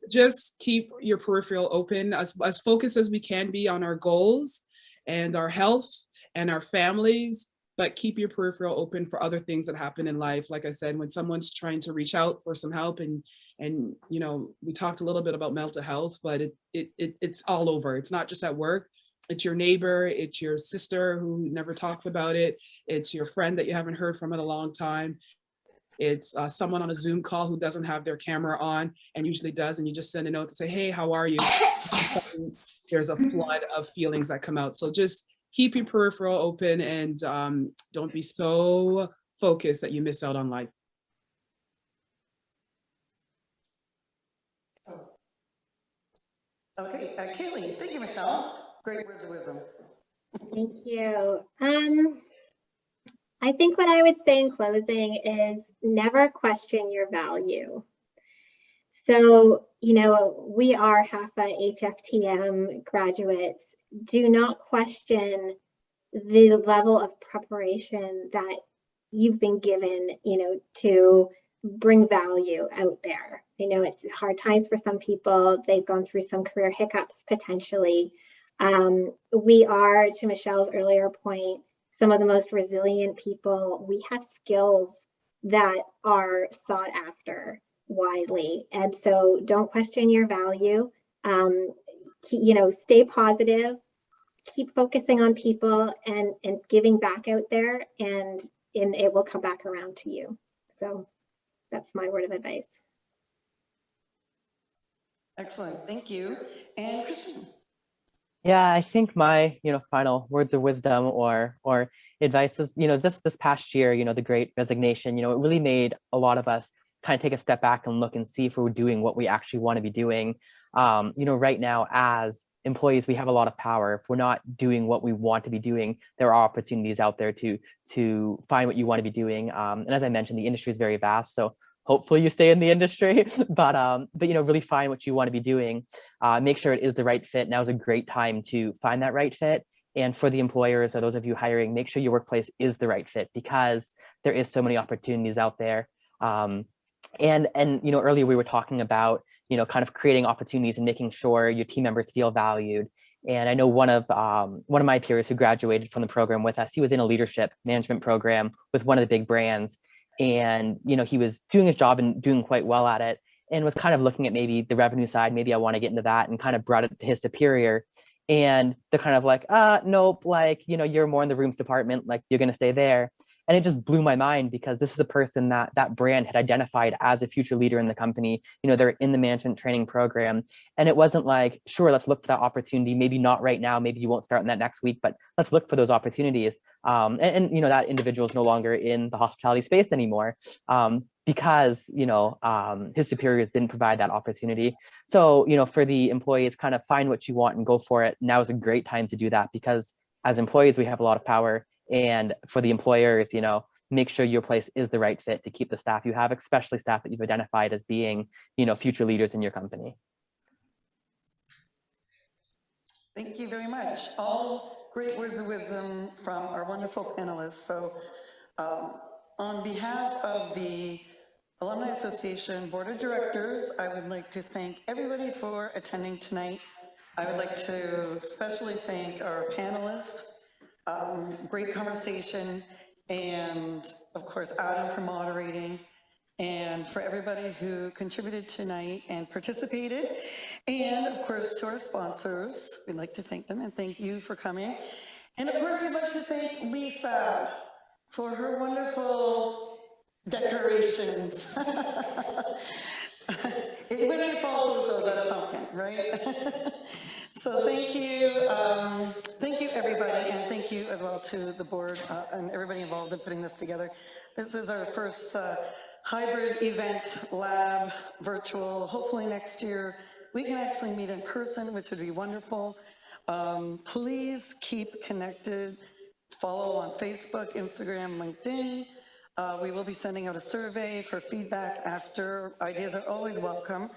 Just keep your peripheral open, as focused as we can be on our goals and our health and our families, but keep your peripheral open for other things that happen in life. Like I said, when someone's trying to reach out for some help and you know, we talked a little bit about mental health, but it's all over. It's not just at work. It's your neighbor, it's your sister who never talks about it, it's your friend that you haven't heard from in a long time, it's someone on a Zoom call who doesn't have their camera on and usually does, and you just send a note to say, hey, how are you? There's a flood of feelings that come out. So just keep your peripheral open and don't be so focused that you miss out on life. Okay, Kaylee, thank you, Michelle. Great words of wisdom. Thank you. I think what I would say in closing is never question your value. So, you know, we are HAFA HFTM graduates. Do not question the level of preparation that you've been given, you know, to bring value out there. I know it's hard times for some people. They've gone through some career hiccups potentially. We are, to Michelle's earlier point, some of the most resilient people. We have skills that are sought after widely. And so don't question your value. You know, stay positive, keep focusing on people and giving back out there, and it will come back around to you. So that's my word of advice. Excellent, thank you. And Christian. Yeah, I think my, final words of wisdom or advice was, this past year, the Great Resignation, it really made a lot of us kind of take a step back and look and see if we're doing what we actually want to be doing. Right now as employees, we have a lot of power. If we're not doing what we want to be doing, there are opportunities out there to find what you want to be doing. And as I mentioned, the industry is very vast, so hopefully you stay in the industry, but really find what you want to be doing. Make sure it is the right fit. Now is a great time to find that right fit. And for the employers or those of you hiring, make sure your workplace is the right fit, because there is so many opportunities out there. And earlier we were talking about kind of creating opportunities and making sure your team members feel valued. And I know one of my peers who graduated from the program with us, he was in a leadership management program with one of the big brands. And he was doing his job and doing quite well at it, and was kind of looking at maybe the revenue side, maybe I want to get into that, and kind of brought it to his superior. And they're kind of like, nope, like, you're more in the rooms department, like you're going to stay there. And it just blew my mind, because this is a person that brand had identified as a future leader in the company. They're in the management training program. And it wasn't like, sure, let's look for that opportunity. Maybe not right now. Maybe you won't start in that next week, but let's look for those opportunities. And that individual is no longer in the hospitality space anymore, because his superiors didn't provide that opportunity. So for the employees, kind of find what you want and go for it. Now is a great time to do that, because as employees, we have a lot of power. And for the employers, make sure your place is the right fit to keep the staff you have, especially staff that you've identified as being, future leaders in your company. Thank you very much. All great words of wisdom from our wonderful panelists. So on behalf of the Alumni Association Board of Directors, I would like to thank everybody for attending tonight. I would like to especially thank our panelists. Great conversation, and of course Adam for moderating, and for everybody who contributed tonight and participated, and of course to our sponsors. We'd like to thank them and thank you for coming. And of course we'd like to thank Lisa for her wonderful decorations. When it falls, so that a pumpkin, right? So thank you everybody, and thank you as well to the board and everybody involved in putting this together. This is our first hybrid event, lab, virtual. Hopefully next year we can actually meet in person, which would be wonderful. Please keep connected. Follow on Facebook, Instagram, LinkedIn. We will be sending out a survey for feedback after. Ideas are always welcome.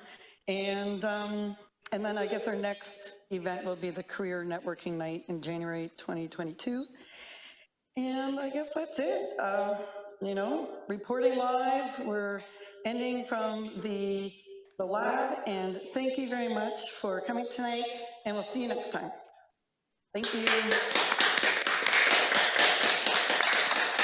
And then I guess our next event will be the Career Networking Night in January 2022. And I guess that's it. Reporting live. We're ending from the lab. And thank you very much for coming tonight. And we'll see you next time. Thank you.